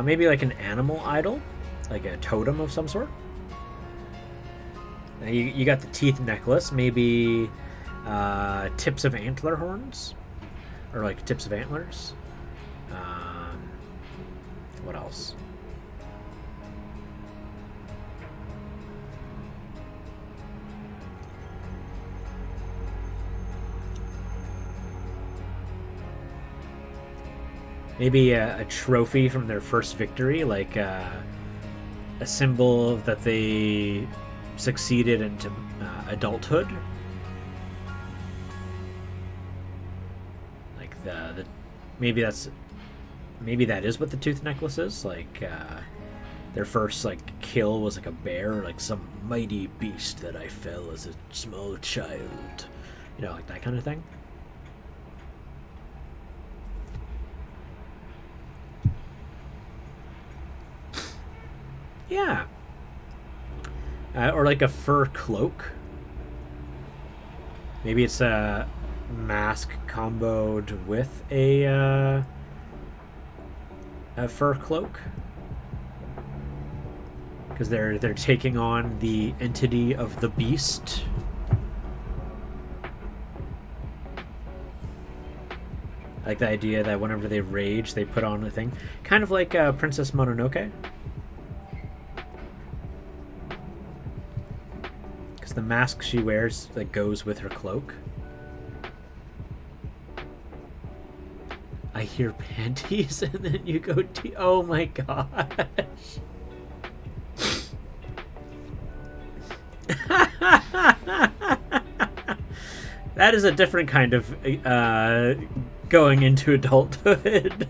Speaker 1: Maybe like an animal idol, like a totem of some sort. You got the teeth necklace, maybe tips of antler horns, or like tips of antlers. What else? Maybe a trophy from their first victory, like a symbol that they succeeded into adulthood. Like maybe that is what the tooth necklace is. Like their first like kill was like a bear, or like some mighty beast that I fell as a small child. You know, like that kind of thing. Yeah. Or like a fur cloak. Maybe it's a mask comboed with a fur cloak. Because they're taking on the entity of the beast. I like the idea that whenever they rage, they put on a thing. Kind of like Princess Mononoke. The mask she wears like goes with her cloak. I hear panties and then you go oh my gosh. That is a different kind of going into adulthood.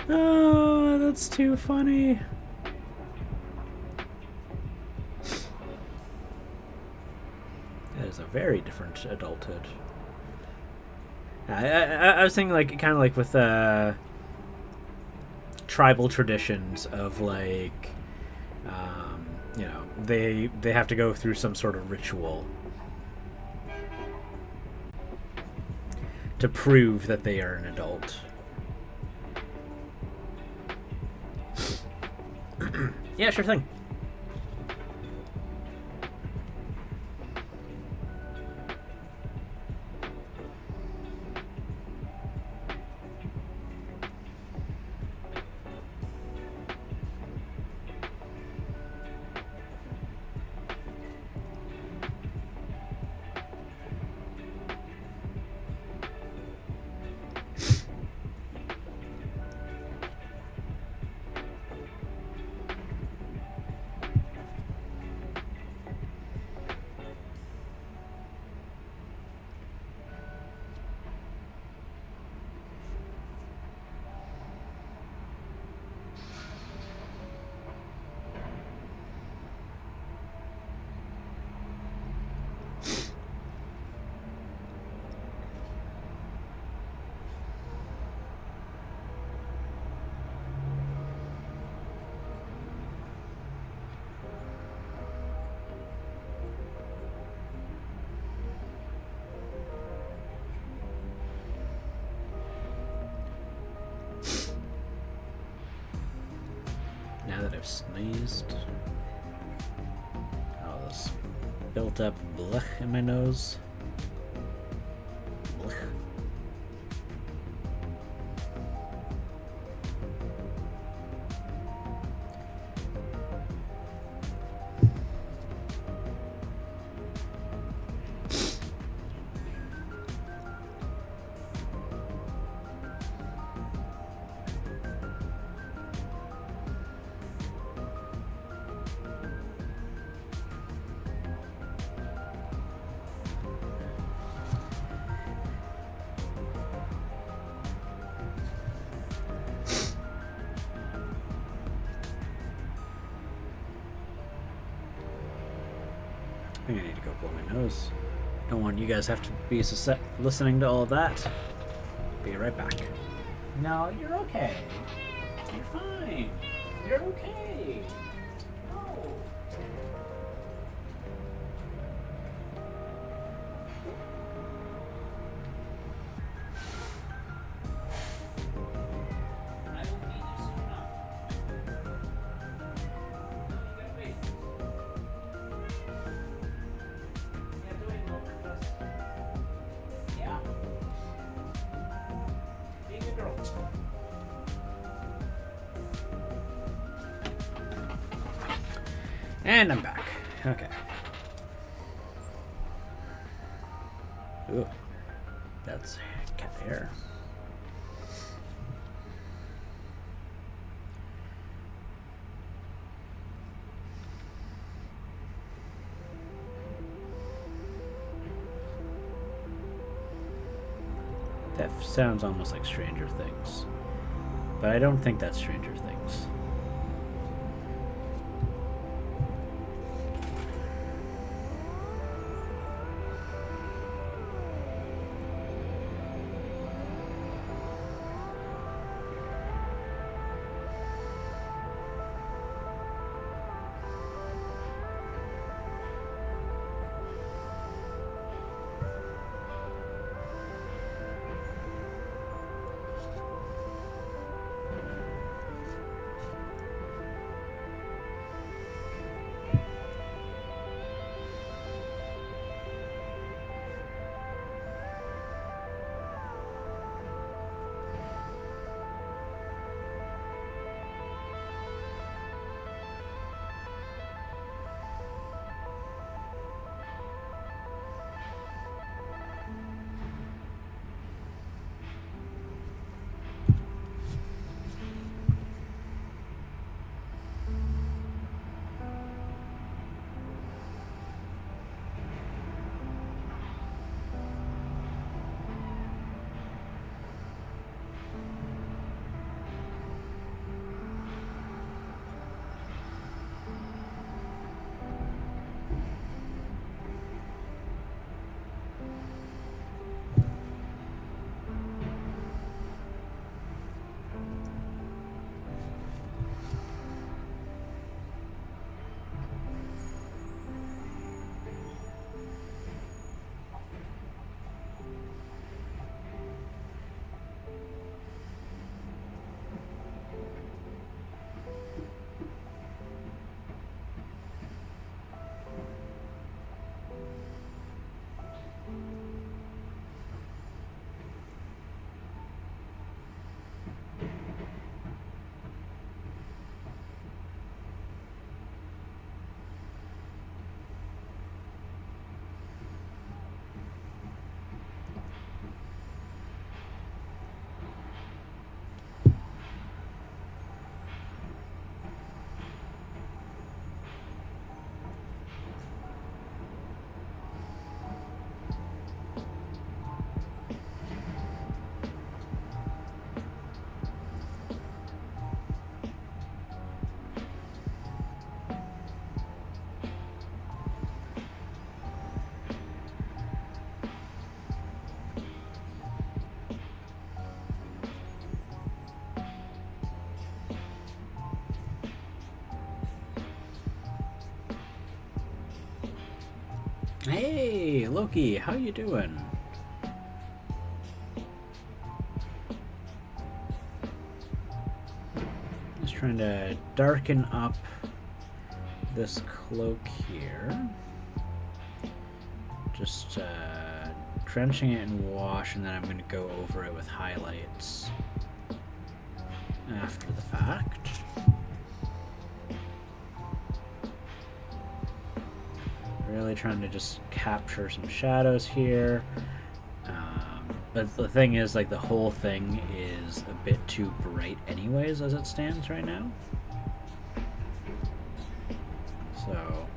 Speaker 1: Oh, that's too funny. A very different adulthood. I was thinking like kind of like with tribal traditions of like you know, they have to go through some sort of ritual to prove that they are an adult. Yeah, sure thing. that I've sneezed. All this built up blech in my nose. Blech. I think I need to go blow my nose. Don't want you guys have to be listening to all of that. Be right back. No, you're okay. You're fine. You're okay. No. I will be there soon enough. No, you gotta wait. Yeah. Being a girl. And I'm back. Okay. Ooh. That's cat hair. That sounds almost like Stranger Things. But I don't think that's Stranger Things. Hey, Loki, how you doing? Just trying to darken up this cloak here. Just drenching it in wash, and then I'm going to go over it with highlights after the fact. Really trying to just capture some shadows here. But the thing is, like, the whole thing is a bit too bright anyways as it stands right now. So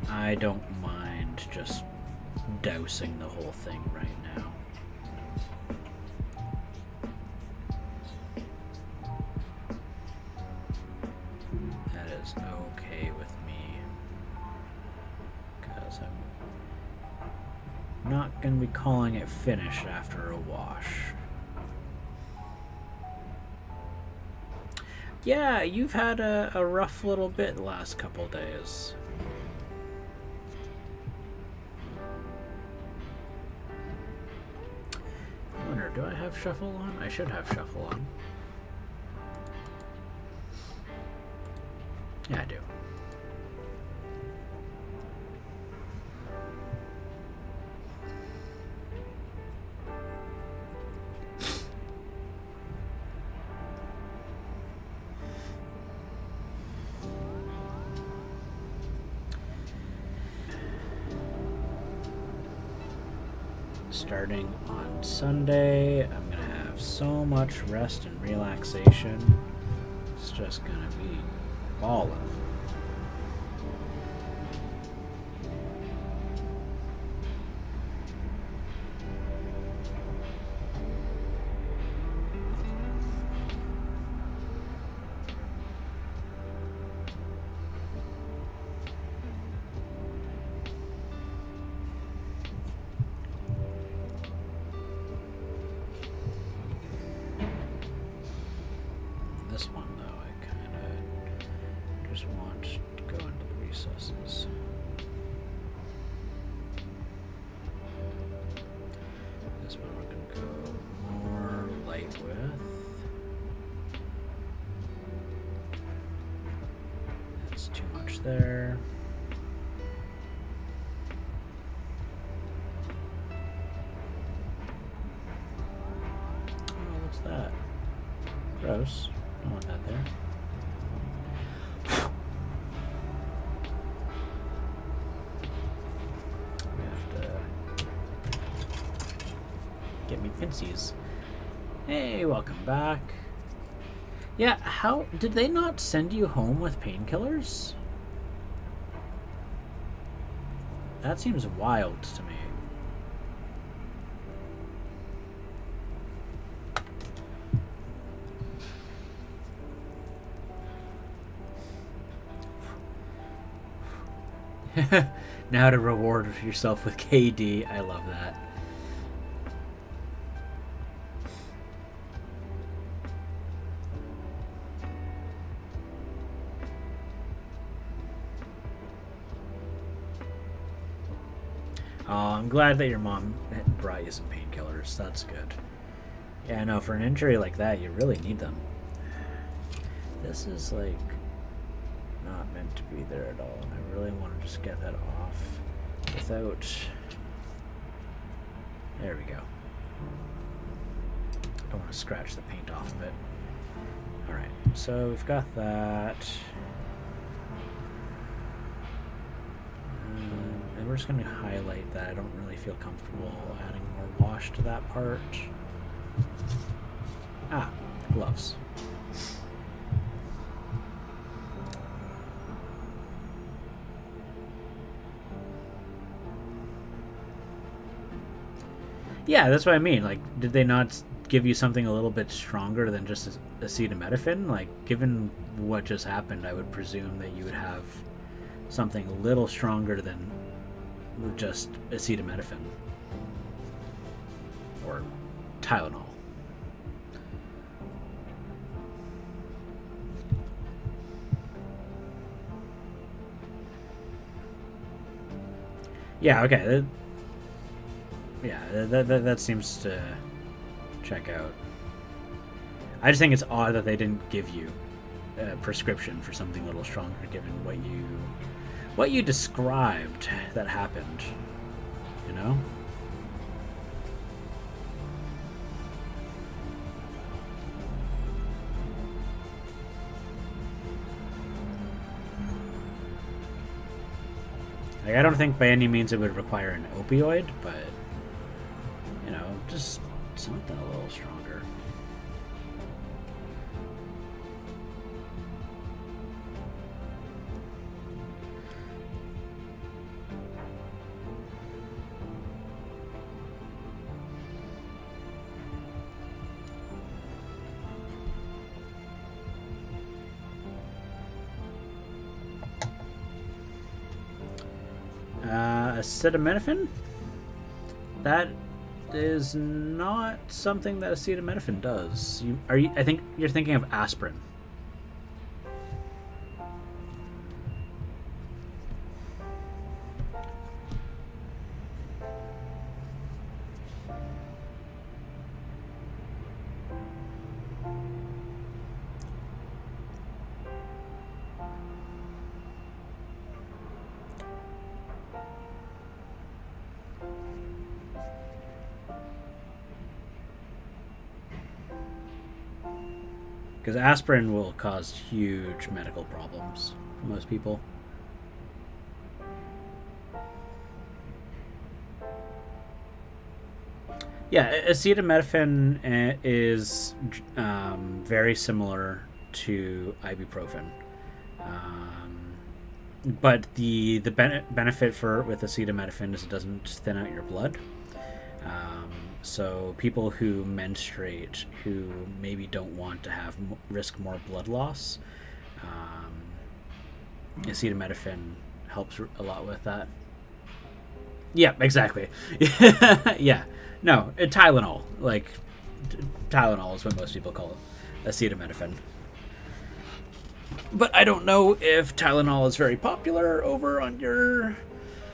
Speaker 1: I don't mind just dousing the whole thing right now. That is okay with me, because I'm not going to be calling it finished after a wash. Yeah, you've had a rough little bit the last couple days. I wonder, do I have shuffle on? I should have shuffle on. Yeah, I do. Starting on Sunday, I'm going to have so much rest and relaxation. It's just going to be ballin'. This one, though, I kind of just want to go into the recesses. This one we're going to go more light with. That's too much there. Oh, what's that? Gross. Don't want that there. We have to get me pinsies. Hey, welcome back. Yeah, how did they not send you home with painkillers? That seems wild to me. Now to reward yourself with KD. I love that. Oh, I'm glad that your mom brought you some painkillers. That's good. Yeah, no, for an injury like that, you really need them. This is like not meant to be there at all, and I really want to just get that off without... There we go. Don't want to scratch the paint off of it. Alright, so we've got that. And we're just going to highlight that. I don't really feel comfortable adding more wash to that part. Ah, gloves. Yeah, that's what I mean. Like, did they not give you something a little bit stronger than just acetaminophen? Like, given what just happened, I would presume that you would have something a little stronger than just acetaminophen or Tylenol. Yeah, okay. Yeah, that seems to check out. I just think it's odd that they didn't give you a prescription for something a little stronger, given what you described that happened. You know. Like, I don't think by any means it would require an opioid, but, you know, just something a little stronger. Acetaminophen? That is not something that acetaminophen does. I think you're thinking of aspirin. Because aspirin will cause huge medical problems for most people. Yeah, acetaminophen is very similar to ibuprofen. But the benefit with acetaminophen is it doesn't thin out your blood. So people who menstruate, who maybe don't want to risk more blood loss, acetaminophen helps a lot with that. Yeah, exactly. Yeah, no, Tylenol. Like, Tylenol is what most people call it, acetaminophen. But I don't know if Tylenol is very popular over on your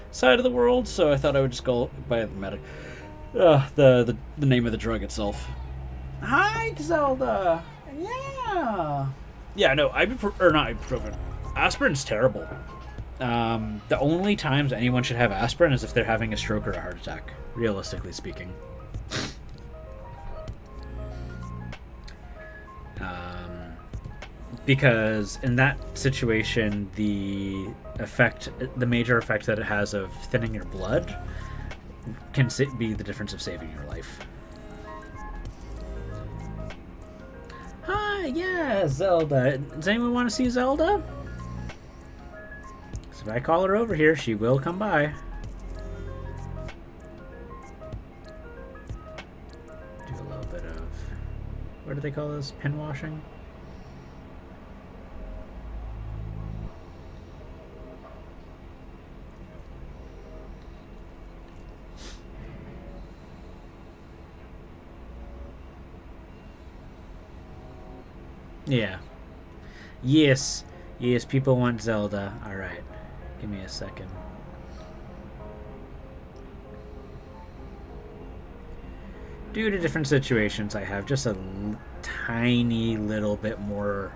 Speaker 1: side of the world, so I thought I would just go by the name of the drug itself. Hi, Zelda. Yeah. No, not ibuprofen. Aspirin's terrible. The only times anyone should have aspirin is if they're having a stroke or a heart attack, realistically speaking. Because in that situation, the major effect that it has of thinning your blood can be the difference of saving your life. Hi, yeah, Zelda. Does anyone want to see Zelda? Because if I call her over here, she will come by. Do a little bit of, what do they call this? Pin washing? Yeah. Yes, people want Zelda. Alright. Give me a second. Due to different situations, I have just a tiny little bit more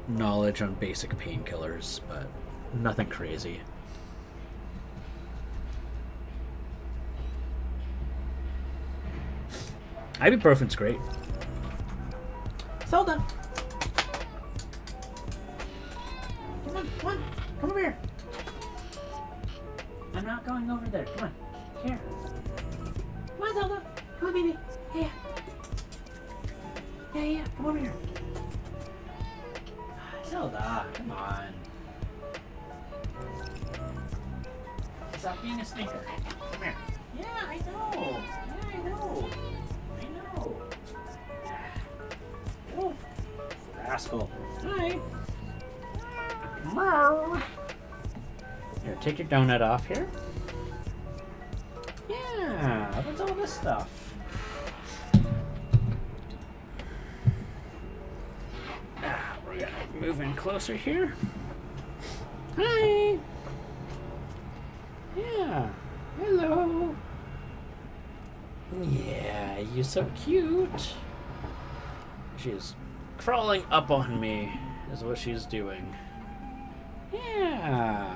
Speaker 1: knowledge on basic painkillers, but nothing crazy. Ibuprofen's great. Zelda! Come over here. I'm not going over there. Come on. Here. Come on, Zelda. Come on, baby. Yeah. Yeah. Come over here. Zelda, come on. Stop being a stinker. Come here. Yeah, I know. Oh, rascal. Hi. Here, take your donut off here. Yeah, what's all this stuff? We're gonna move in closer here. Hi. Yeah. Hello. Yeah, you're so cute. She is Crawling up on me is what she's doing. Yeah.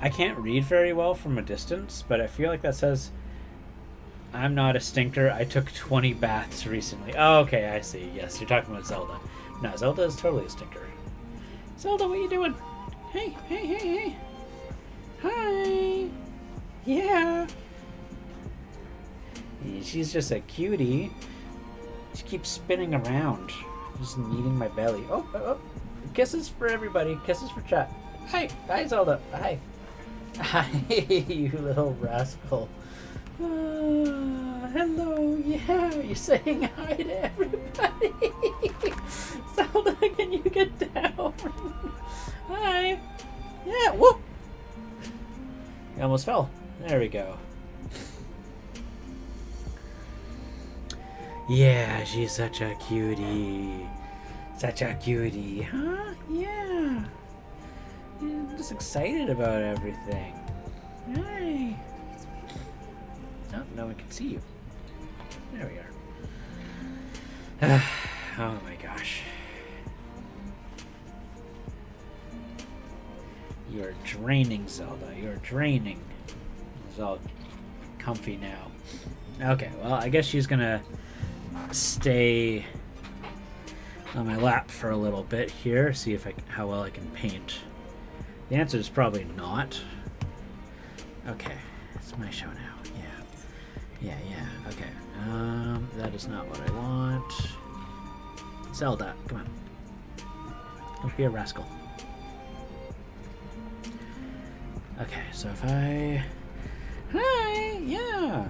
Speaker 1: I can't read very well from a distance, but I feel like that says, I'm not a stinker. I took 20 baths recently. Oh, okay, I see. Yes, you're talking about Zelda. No, Zelda is totally a stinker. Zelda, what are you doing? Hey, hey, hey, hey. Hi. Yeah. She's just a cutie. She keeps spinning around, just kneading my belly. Oh, oh, oh. Kisses for everybody. Kisses for chat. Hi. Hi, Zelda. Hi. Hi, you little rascal. Hello. Yeah, you're saying hi to everybody. Zelda, can you get down? Hi. Yeah, whoop. You almost fell. There we go. Yeah, she's such a cutie. Such a cutie, huh? Yeah. I'm just excited about everything. Hi. Oh, no one can see you. There we are. Oh my gosh. You're draining, Zelda. You're draining. It's all comfy now. Okay, well, I guess she's gonna stay on my lap for a little bit here, see if how well I can paint. The answer is probably not. Okay, it's my show now. Yeah, okay. That is not what I want. Zelda, come on. Don't be a rascal. Okay, so if I... Hi! Yeah!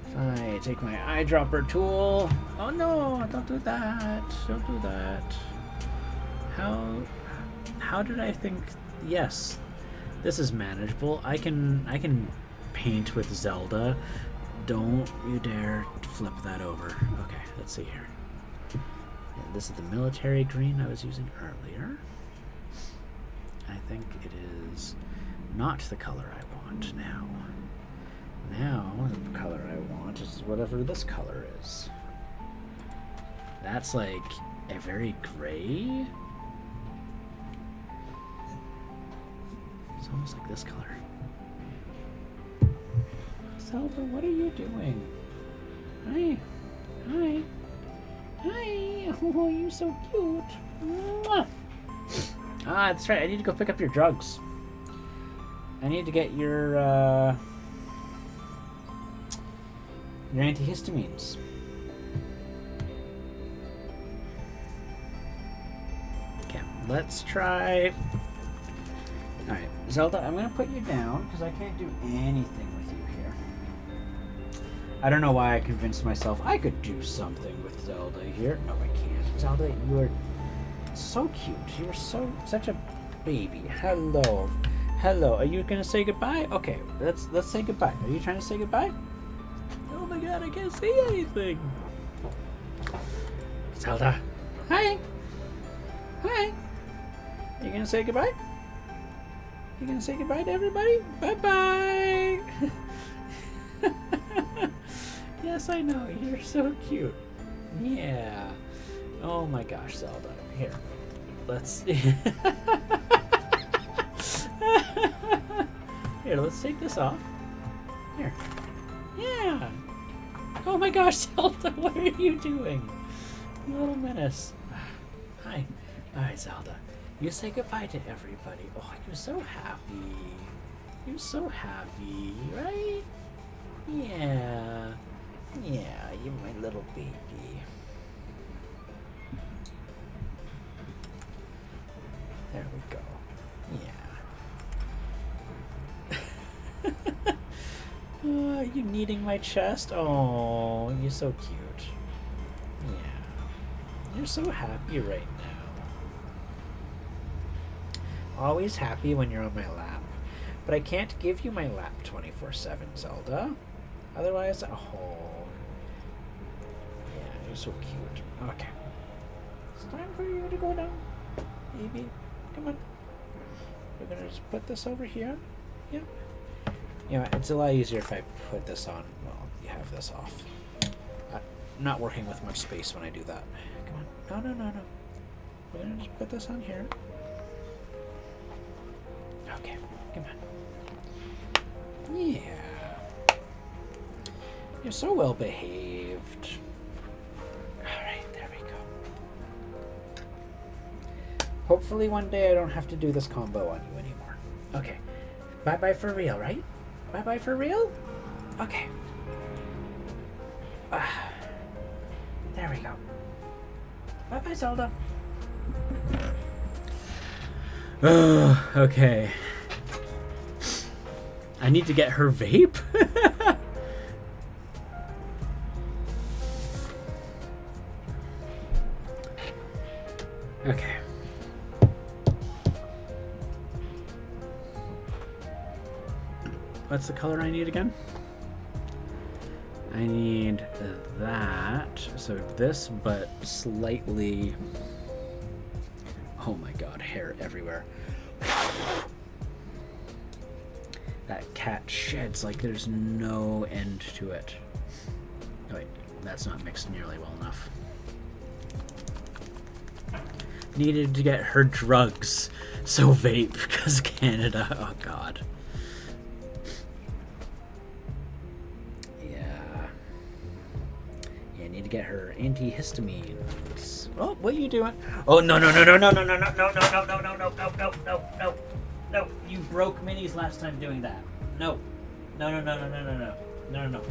Speaker 1: If I take my eyedropper tool... Oh no! Don't do that! Don't do that. How did I think... Yes. This is manageable. I can paint with Zelda. Don't you dare flip that over. Okay, let's see here. Yeah, this is the military green I was using earlier. I think it is not the color I want now. Now, the color I want is whatever this color is. That's like a very gray. It's almost like this color. Zelda, what are you doing? Hi. Hi. Hi. Oh, you're so cute. Mwah. Ah, that's right. I need to go pick up your drugs. I need to get your antihistamines. Okay, let's try. Alright, Zelda, I'm going to put you down because I can't do anything with you here. I don't know why I convinced myself I could do something with Zelda here. No, I can't. Zelda, you are so cute. You are such a baby. Hello. Hello. Are you going to say goodbye? Okay, let's say goodbye. Are you trying to say goodbye? Oh my god, I can't see anything. Zelda. Hi. Hi. Are you going to say goodbye? You gonna say goodbye to everybody? Bye-bye! Yes, I know. You're so cute. Yeah. Oh my gosh, Zelda. Here. Let's... Here, let's take this off. Here. Yeah! Oh my gosh, Zelda, what are you doing? You little menace. Hi. Alright, Zelda. You say goodbye to everybody. Oh, you're so happy. You're so happy, right? Yeah. Yeah, you're my little baby. There we go. Yeah. Oh, you kneading my chest? Oh, you're so cute. Yeah. You're so happy right now. Always happy when you're on my lap. But I can't give you my lap 24/7, Zelda. Otherwise, oh. Yeah, you're so cute. Okay. It's time for you to go down. Baby, come on. We're gonna just put this over here. Yep. You know, it's a lot easier if I put this on. Well, you have this off. I'm not working with much space when I do that. Come on. No, no, no, no. We're gonna just put this on here. Okay, come on. Yeah. You're so well behaved. Alright, there we go. Hopefully one day I don't have to do this combo on you anymore. Okay. Bye-bye for real, right? Bye-bye for real? Okay. There we go. Bye-bye, Zelda. Oh, okay. I need to get her vape? Okay. What's the color I need again? I need that. So this, but slightly... Oh my god, hair everywhere. That cat sheds like there's no end to it. Oh wait, that's not mixed nearly well enough. Needed to get her drugs. So vape, because Canada, oh god. Yeah. Yeah, I need to get her antihistamines. Oh, what are you doing? Oh, no, no, no, no, no, no, no, no, no, no, no, no, no, no, no, no, no, no, no. You broke minis last time doing that. No. No, no, no, no, no, no, no. No, no, no.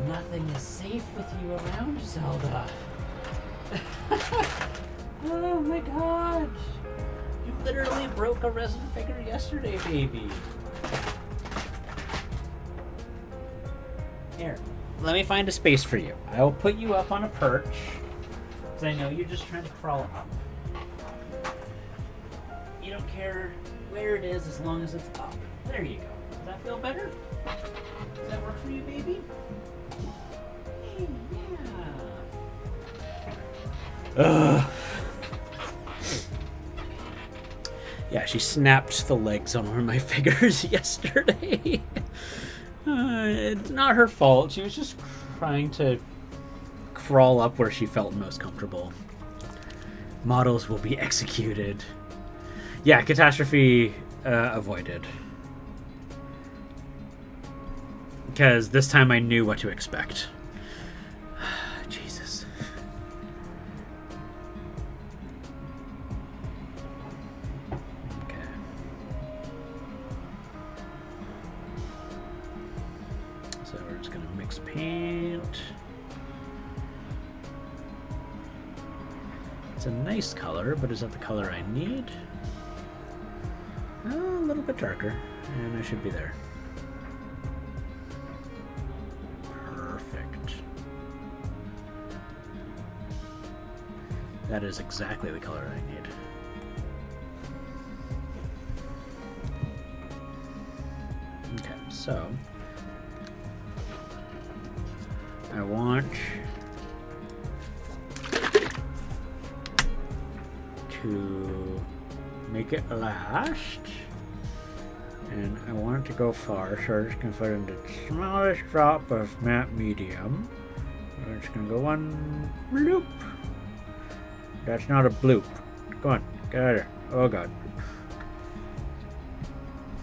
Speaker 1: Nothing is safe with you around, Zelda. Oh my god. You literally broke a resin figure yesterday, baby. Here, let me find a space for you. I will put you up on a perch, because I know you're just trying to crawl up. You don't care where it is as long as it's up. There you go. Does that feel better? Does that work for you, baby? Hey, yeah. Ugh. Yeah, she snapped the legs on one of my figures yesterday. It's not her fault. She was just trying to crawl up where she felt most comfortable. Models will be executed. Yeah, catastrophe avoided. Because this time I knew what to expect. Jesus. Okay. So we're just going to mix paint. It's a nice color, but is that the color I need? A little bit darker, and I should be there. Perfect. That is exactly the color I need. Okay, so I want to make it last, and I want it to go far, so I'm just going to put in the smallest drop of matte medium. I'm just going to go one bloop. That's not a bloop. Go on, get out of there. Oh god.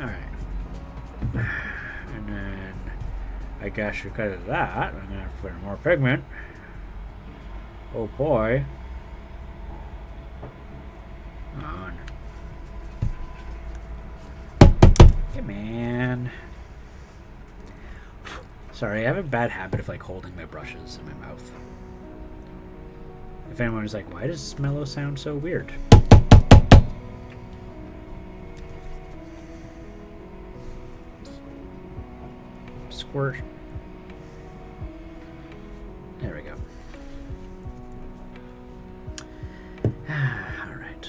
Speaker 1: Alright. And then I guess because of that, I'm going to have to put in more pigment. Oh boy. On. Come on. Sorry, I have a bad habit of like holding my brushes in my mouth. If anyone is like, why does Mellow sound so weird? Squirt. There we go. All right.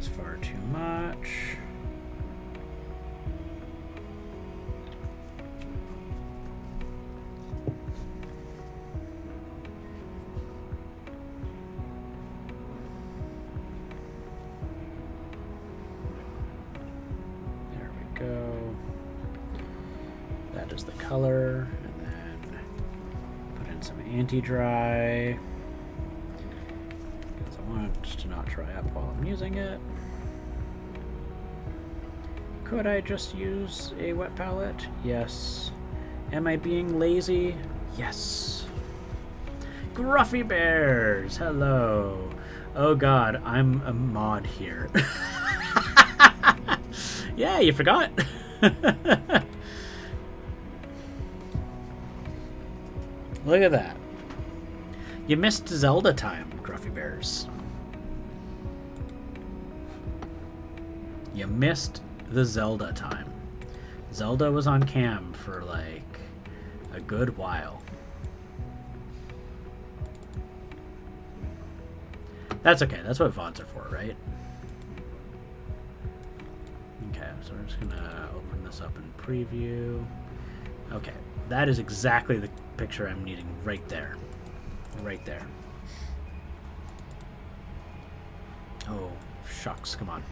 Speaker 1: is far too much. There we go. That is the color, and then put in some anti-dry. I want to not dry up while I'm using it. Could I just use a wet palette? Yes. Am I being lazy? Yes. Gruffy Bears! Hello. Oh god, I'm a mod here. Yeah, you forgot. Look at that. You missed Zelda time, Gruffy Bears. You missed the Zelda time. Zelda was on cam for like a good while. That's okay. That's what VODs are for, right? Okay, so we're just gonna open this up in preview. Okay, that is exactly the picture I'm needing right there. Right there. Oh, shucks, come on.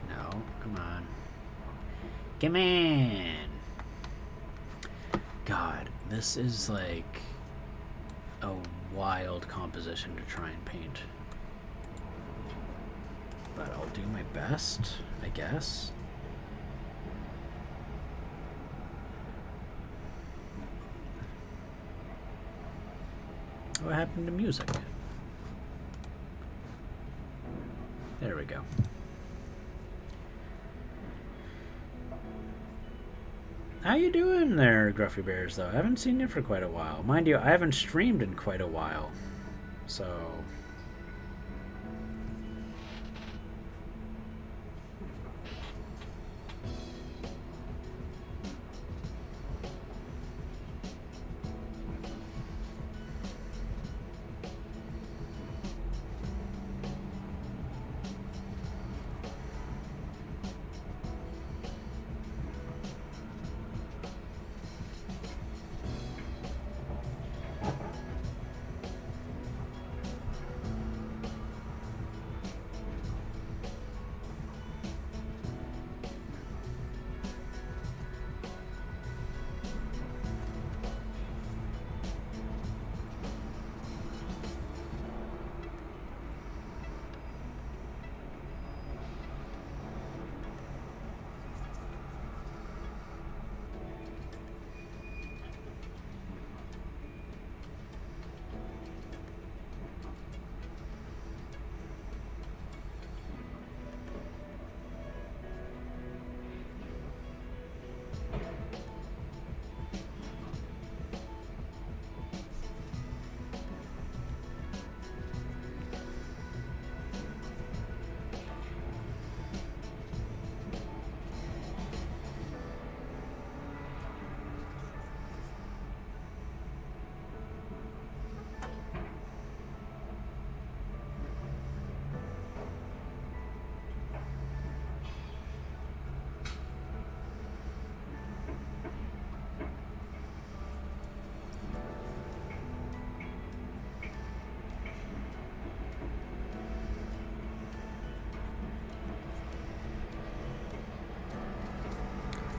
Speaker 1: No, come on. Come on. God, this is like a wild composition to try and paint. But I'll do my best, I guess. What happened to music? There we go. How you doing there, Gruffy Bears, though? I haven't seen you for quite a while. Mind you, I haven't streamed in quite a while. So...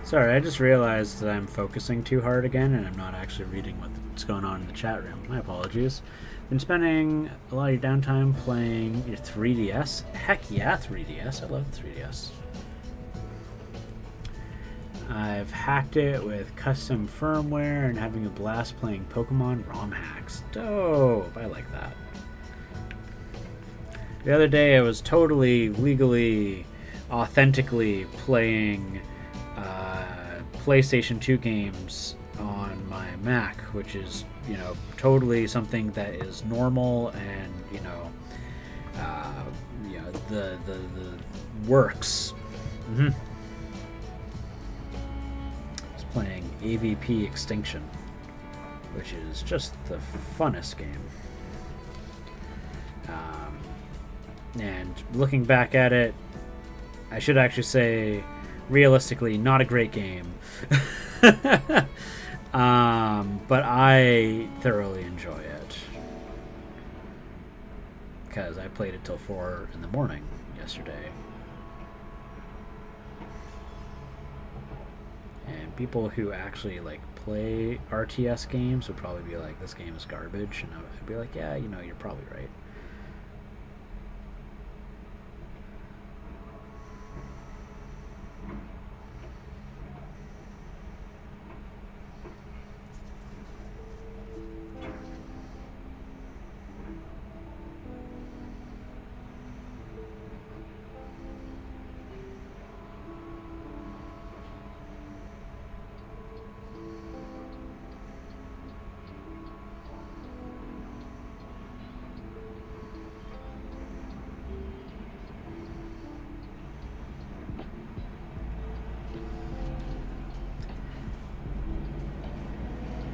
Speaker 1: Sorry, I just realized that I'm focusing too hard again and I'm not actually reading what's going on in the chat room. My apologies. Been spending a lot of your downtime playing your 3DS. Heck yeah, 3DS. I love the 3DS. I've hacked it with custom firmware and having a blast playing Pokemon ROM hacks. Dope. I like that. The other day I was totally, legally, authentically playing PlayStation 2 games on my Mac, which is, you know, totally something that is normal and, you know, the works. I was playing AVP Extinction, which is just the funnest game. And looking back at it, I should actually say, realistically, not a great game. But I thoroughly enjoy it. Because I played it till 4 in the morning yesterday. And people who actually like play RTS games would probably be like, this game is garbage. And I'd be like, yeah, you know, you're probably right.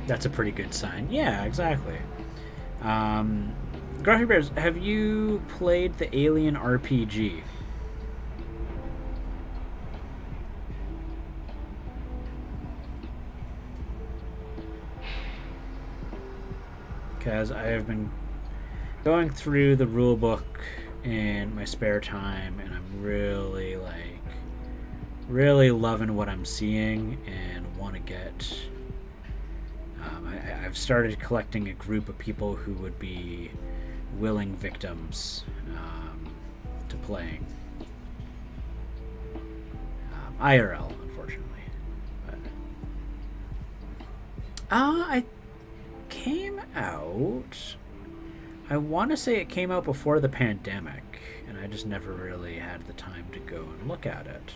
Speaker 1: That's a pretty good sign. Yeah, exactly. Grumpy Bears, have you played the Alien RPG? Because I have been going through the rule book in my spare time, and I'm really really loving what I'm seeing and want to get. I've started collecting a group of people who would be willing victims to playing IRL, unfortunately. But I came out. I want to say it came out before the pandemic, and I just never really had the time to go and look at it.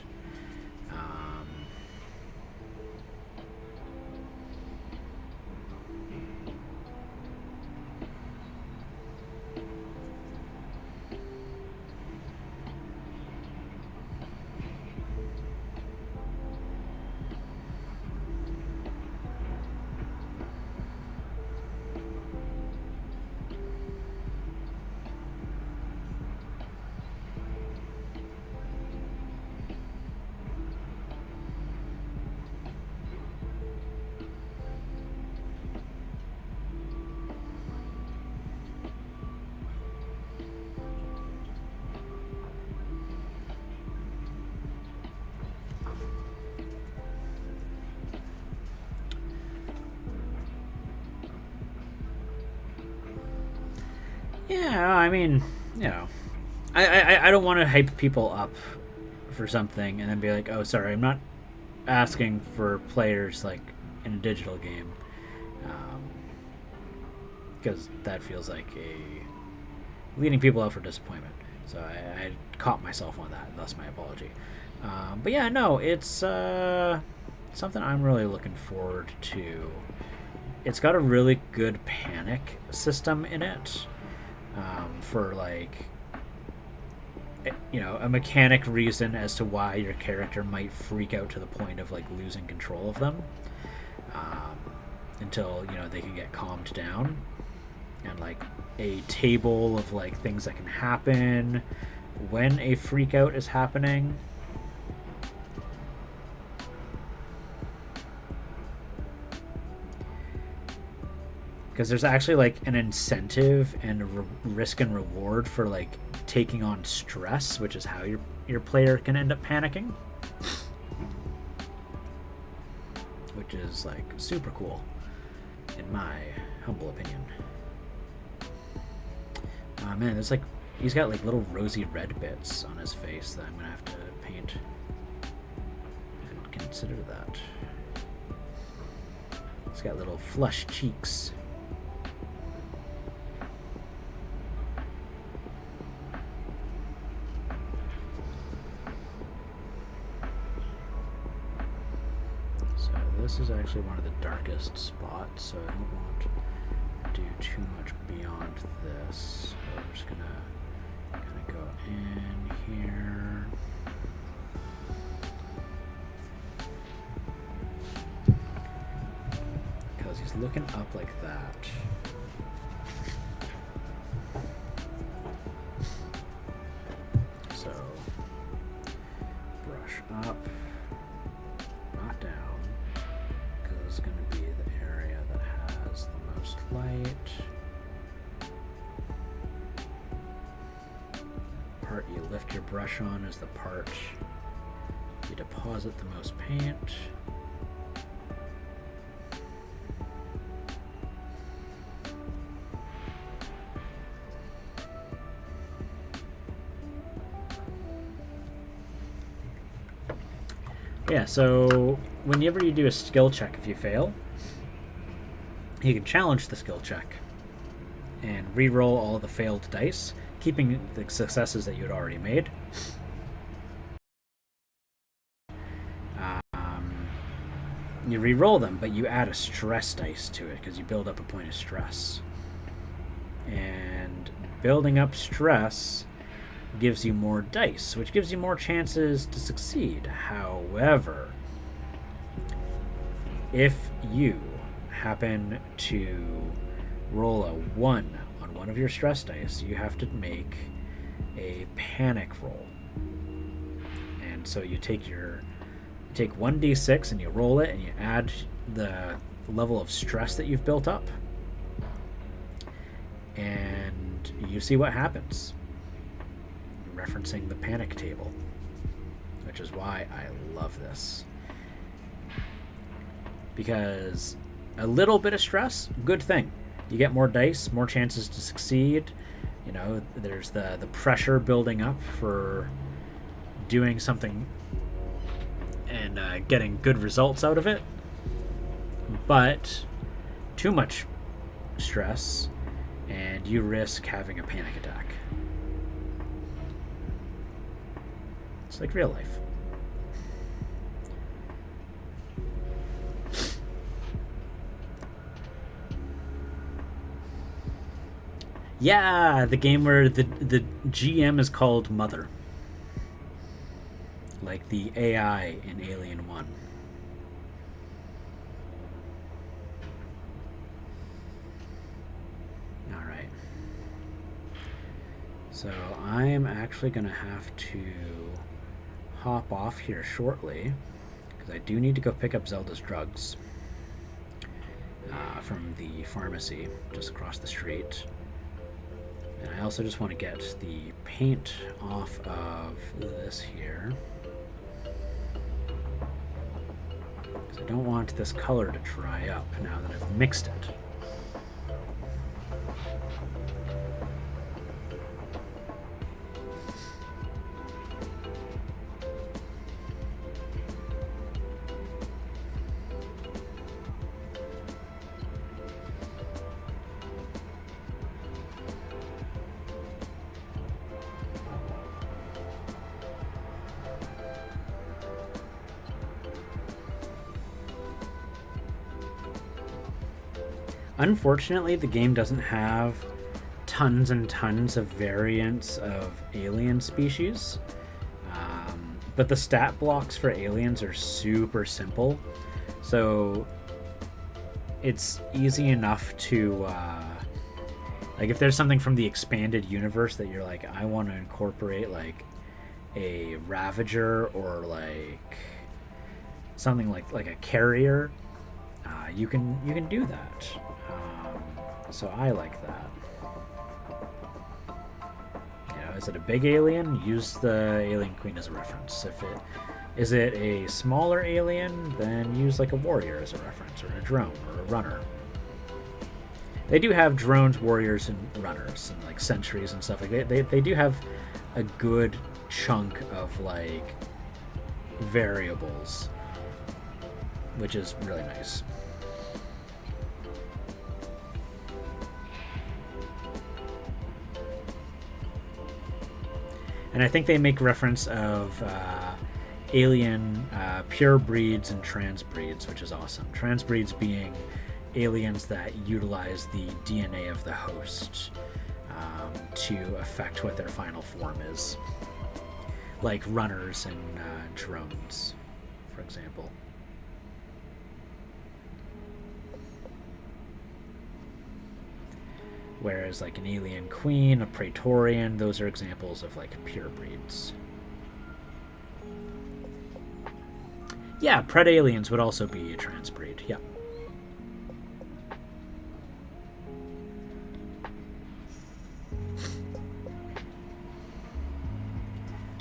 Speaker 1: Yeah, I mean, you know, I don't want to hype people up for something and then be like, oh, sorry, I'm not asking for players like in a digital game, because that feels like leading people out for disappointment. So I caught myself on that. Thus my apology. But yeah, no, it's something I'm really looking forward to. It's got a really good panic system in it. For like, you know, a mechanic reason as to why your character might freak out to the point of like losing control of them, until, you know, they can get calmed down, and like a table of like things that can happen when a freak out is happening. Because there's actually like an incentive and a risk and reward for like taking on stress, which is how your player can end up panicking, which is like super cool in my humble opinion. Man, there's like, he's got like little rosy red bits on his face that I'm gonna have to paint and consider that. He's got little flush cheeks. This is actually one of the darkest spots, so I don't want to do too much beyond this. So we're just gonna kind of go in here. Because he's looking up like that. part you lift your brush on is the part you deposit the most paint. Yeah, so whenever you do a skill check, if you fail, you can challenge the skill check and re-roll all of the failed dice, keeping the successes that you had already made. You re-roll them, but you add a stress dice to it because you build up a point of stress. And building up stress gives you more dice, which gives you more chances to succeed. However, if you happen to roll a 1 on one of your stress dice, you have to make a panic roll. And so you take 1d6 and you roll it and you add the level of stress that you've built up. And you see what happens. Referencing the panic table, which is why I love this. Because a little bit of stress, good thing. You get more dice, more chances to succeed. You know, there's the pressure building up for doing something and getting good results out of it. But too much stress and you risk having a panic attack. It's like real life. Yeah, the game where the GM is called Mother. Like the AI in Alien 1. Alright. So I am actually going to have to hop off here shortly because I do need to go pick up Zelda's drugs from the pharmacy just across the street. And I also just want to get the paint off of this here because I don't want this color to dry up now that I've mixed it. Unfortunately, the game doesn't have tons and tons of variants of alien species, but the stat blocks for aliens are super simple, so it's easy enough to like if there's something from the expanded universe that you're like, I want to incorporate like a Ravager or like something like a carrier, you can do that. So I like that. You know, is it a big alien? Use the Alien Queen as a reference. Is it a smaller alien? Then use like a warrior as a reference, or a drone, or a runner. They do have drones, warriors, and runners, and like sentries and stuff like that. They do have a good chunk of like variables, which is really nice. And I think they make reference of alien pure breeds and trans breeds, which is awesome. Trans breeds being aliens that utilize the DNA of the host to affect what their final form is. Like runners and drones, for example. Whereas like an alien queen, a praetorian, those are examples of like pure breeds. Yeah, pred aliens would also be a trans breed. Yeah.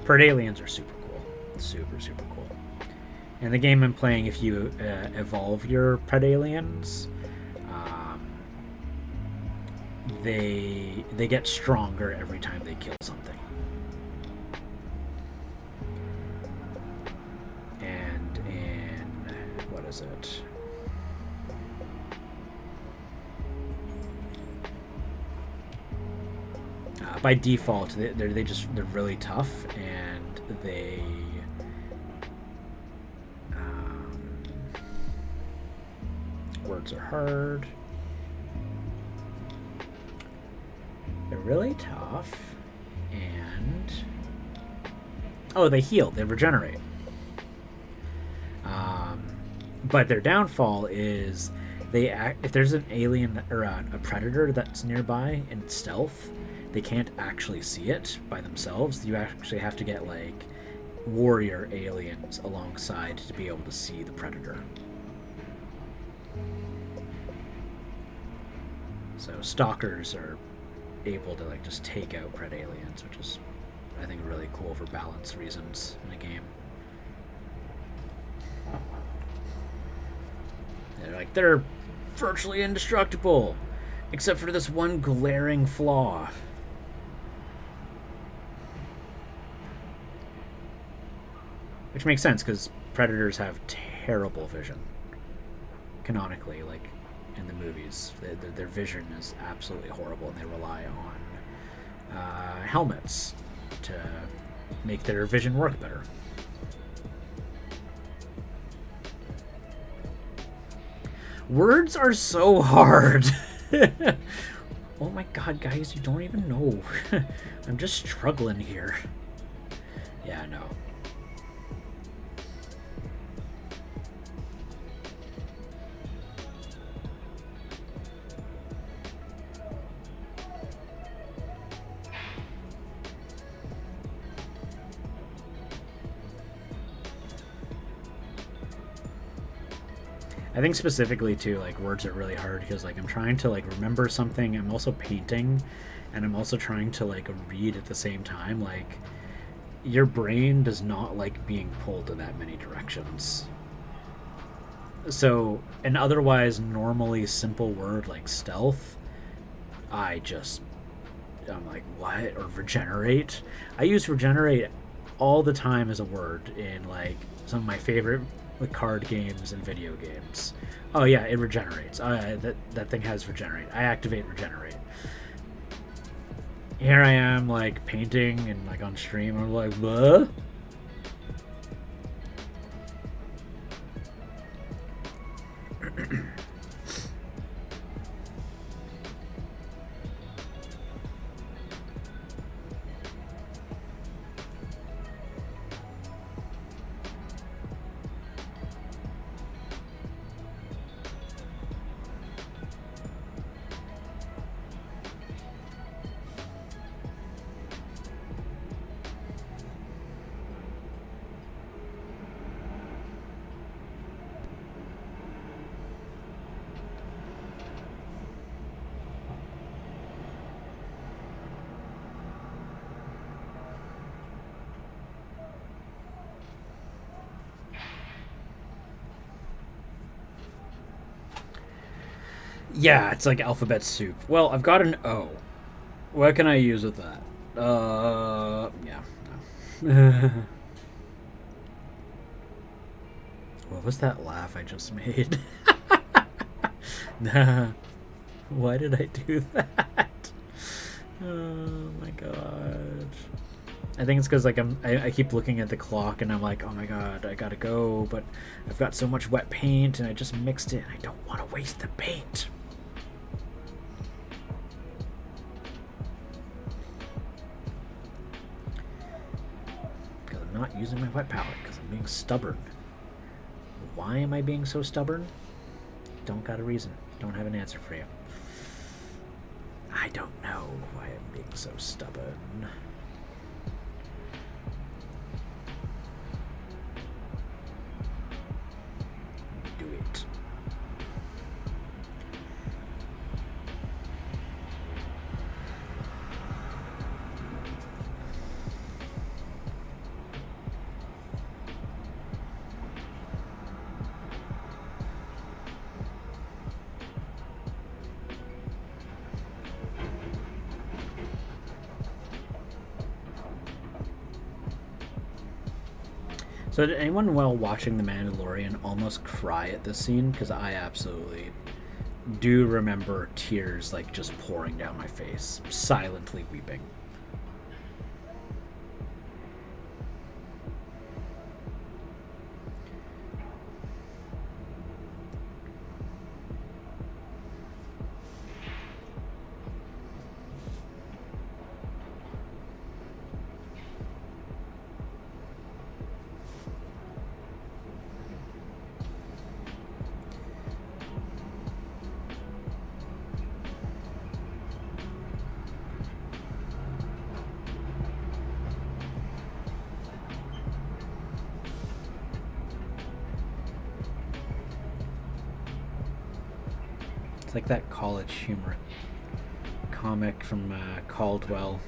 Speaker 1: Predaliens are super cool. Super, super cool. In the game I'm playing, if you evolve your Predaliens, they get stronger every time they kill something. And in what is it? By default, they're really tough, and they words are hard. They're really tough, and they heal, they regenerate. But their downfall is if there's an alien or a predator that's nearby in stealth, they can't actually see it by themselves. You actually have to get like warrior aliens alongside to be able to see the predator. So stalkers are able to like just take out Predaliens, which is, I think, really cool for balance reasons in a game. They're virtually indestructible, except for this one glaring flaw. Which makes sense, because predators have terrible vision. Canonically, like in the movies, their vision is absolutely horrible, and they rely on helmets to make their vision work better. Words are so hard. Oh my god, guys, you don't even know. I'm just struggling here. Yeah, no. I think specifically too, like, words are really hard because like I'm trying to like remember something. I'm also painting, and I'm also trying to like read at the same time. Like, your brain does not like being pulled in that many directions. So an otherwise normally simple word like stealth, I'm like, what? Or regenerate. I use regenerate all the time as a word in like some of my favorite card games and video games. Oh yeah, it regenerates. That thing has regenerate. I activate regenerate. Here I am like painting and like on stream, I'm like, what? Yeah, it's like alphabet soup. Well, I've got an O. What can I use with that? Yeah. No. What was that laugh I just made? Why did I do that? Oh my god. I think it's because like I keep looking at the clock and I'm like, oh my god, I gotta go, but I've got so much wet paint and I just mixed it and I don't want to waste the paint. Because I'm not using my wet palette because I'm being stubborn. Why am I being so stubborn? Don't got a reason. Don't have an answer for you. I don't know why I'm being so stubborn. Do it. So did anyone while watching The Mandalorian almost cry at this scene? Because I absolutely do remember tears like just pouring down my face, silently weeping. It's like that college humor comic from Caldwell.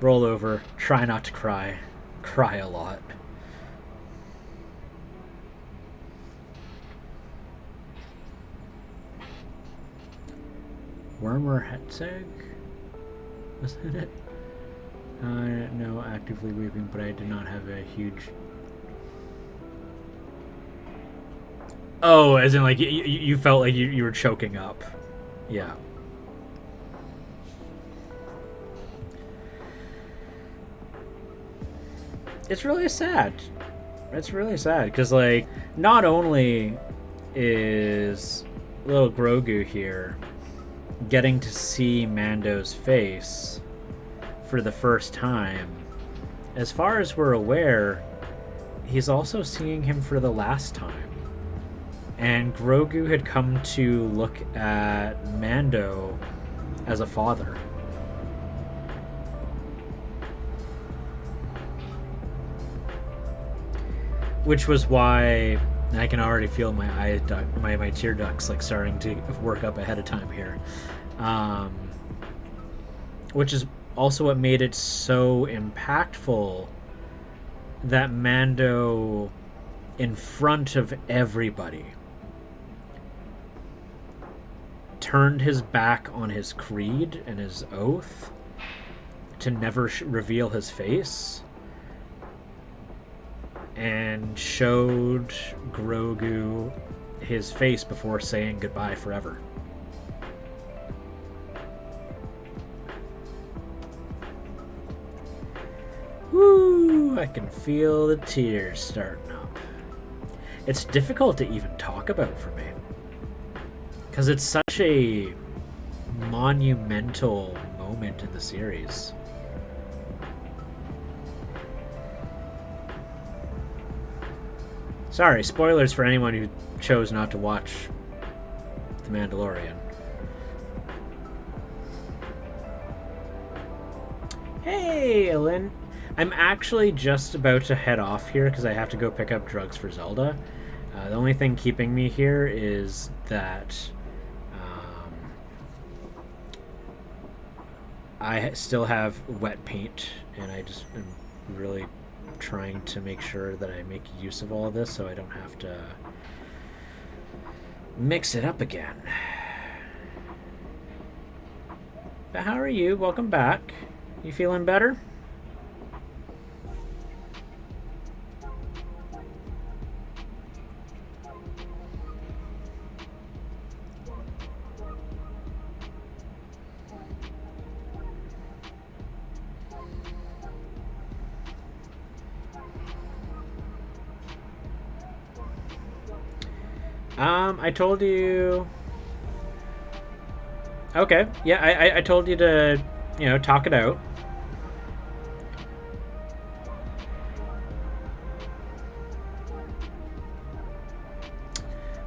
Speaker 1: Roll over, try not to cry, cry a lot. Wormer Hetzeg? Was that it? No, actively weeping, but I did not have a huge... Oh, as in like you felt like you were choking up. Yeah. It's really sad. It's really sad because like not only is little Grogu here getting to see Mando's face for the first time, as far as we're aware, he's also seeing him for the last time. And Grogu had come to look at Mando as a father. Which was why I can already feel my my tear ducts like starting to work up ahead of time here. Which is also what made it so impactful that Mando, in front of everybody, turned his back on his creed and his oath to never reveal his face and showed Grogu his face before saying goodbye forever. Woo! I can feel the tears starting up. It's difficult to even talk about for me, because it's such a monumental moment in the series. Sorry, spoilers for anyone who chose not to watch The Mandalorian. Hey, Lynn. I'm actually just about to head off here because I have to go pick up drugs for Zelda. The only thing keeping me here is that I still have wet paint, and I just am really trying to make sure that I make use of all of this so I don't have to mix it up again. But how are you? Welcome back. You feeling better? I told you... Okay, yeah, I told you to, talk it out.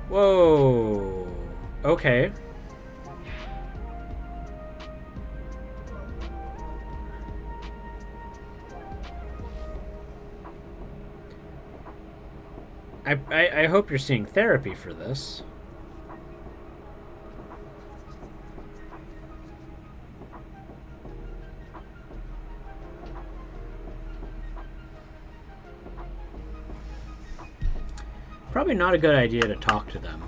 Speaker 1: Whoa. Okay. I hope you're seeing therapy for this. Probably not a good idea to talk to them.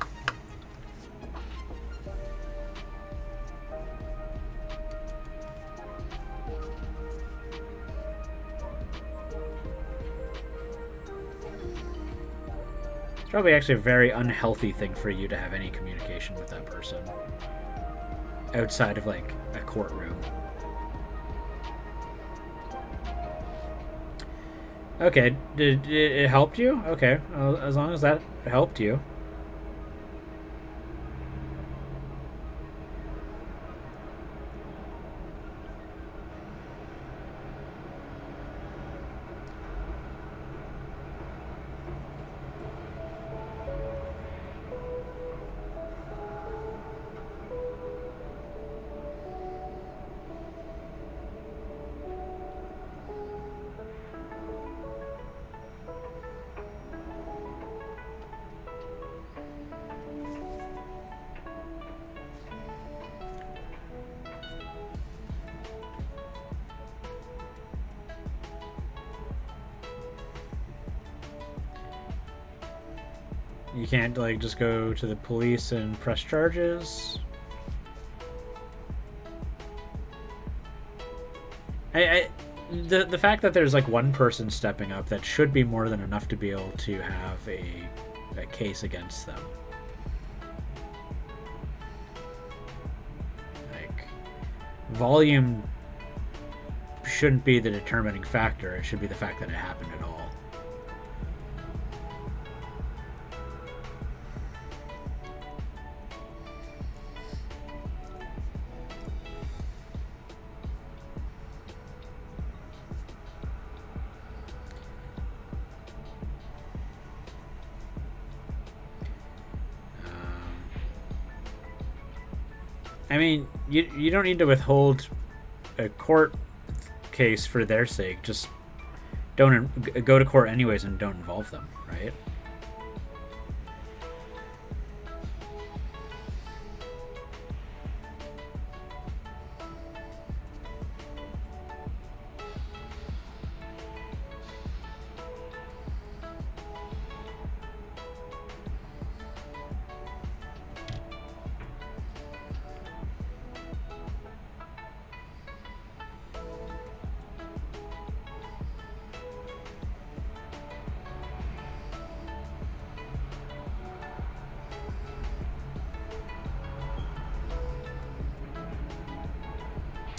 Speaker 1: probably actually a very unhealthy thing for you to have any communication with that person outside of like a courtroom. Okay, did it helped you? Okay, well, as long as that helped you. You can't like just go to the police and press charges. The fact that there's like one person stepping up, that should be more than enough to be able to have a case against them. Like, volume shouldn't be the determining factor. It should be the fact that it happened at all. I mean, you don't need to withhold a court case for their sake. Just don't go to court anyways and don't involve them, right?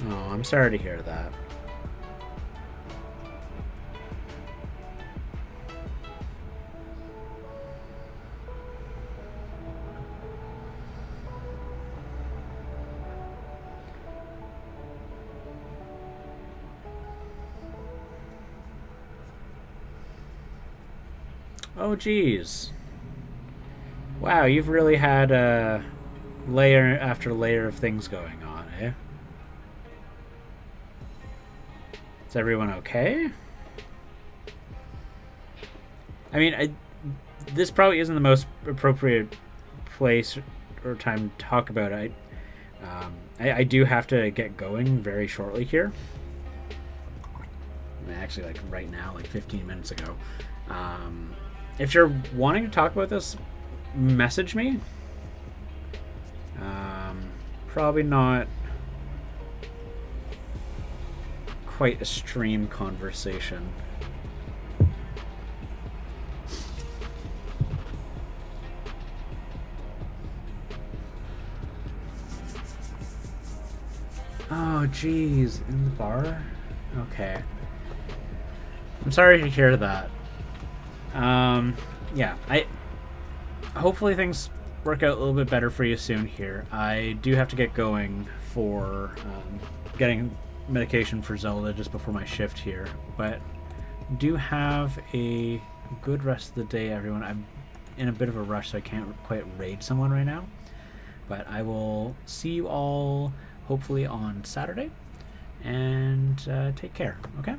Speaker 1: Oh, I'm sorry to hear that. Oh, geez. Wow, you've really had layer after layer of things going on, eh? Is everyone okay? I mean, this probably isn't the most appropriate place or time to talk about it. I do have to get going very shortly here. Actually, like right now, like 15 minutes ago. If you're wanting to talk about this, message me. Probably not quite a stream conversation. Oh, geez, in the bar? Okay. I'm sorry to hear that. Yeah, hopefully things work out a little bit better for you soon here. I do have to get going for getting medication for Zelda just before my shift here, but do have a good rest of the day, everyone. I'm in a bit of a rush, so I can't quite raid someone right now, but I will see you all hopefully on Saturday, and take care, okay?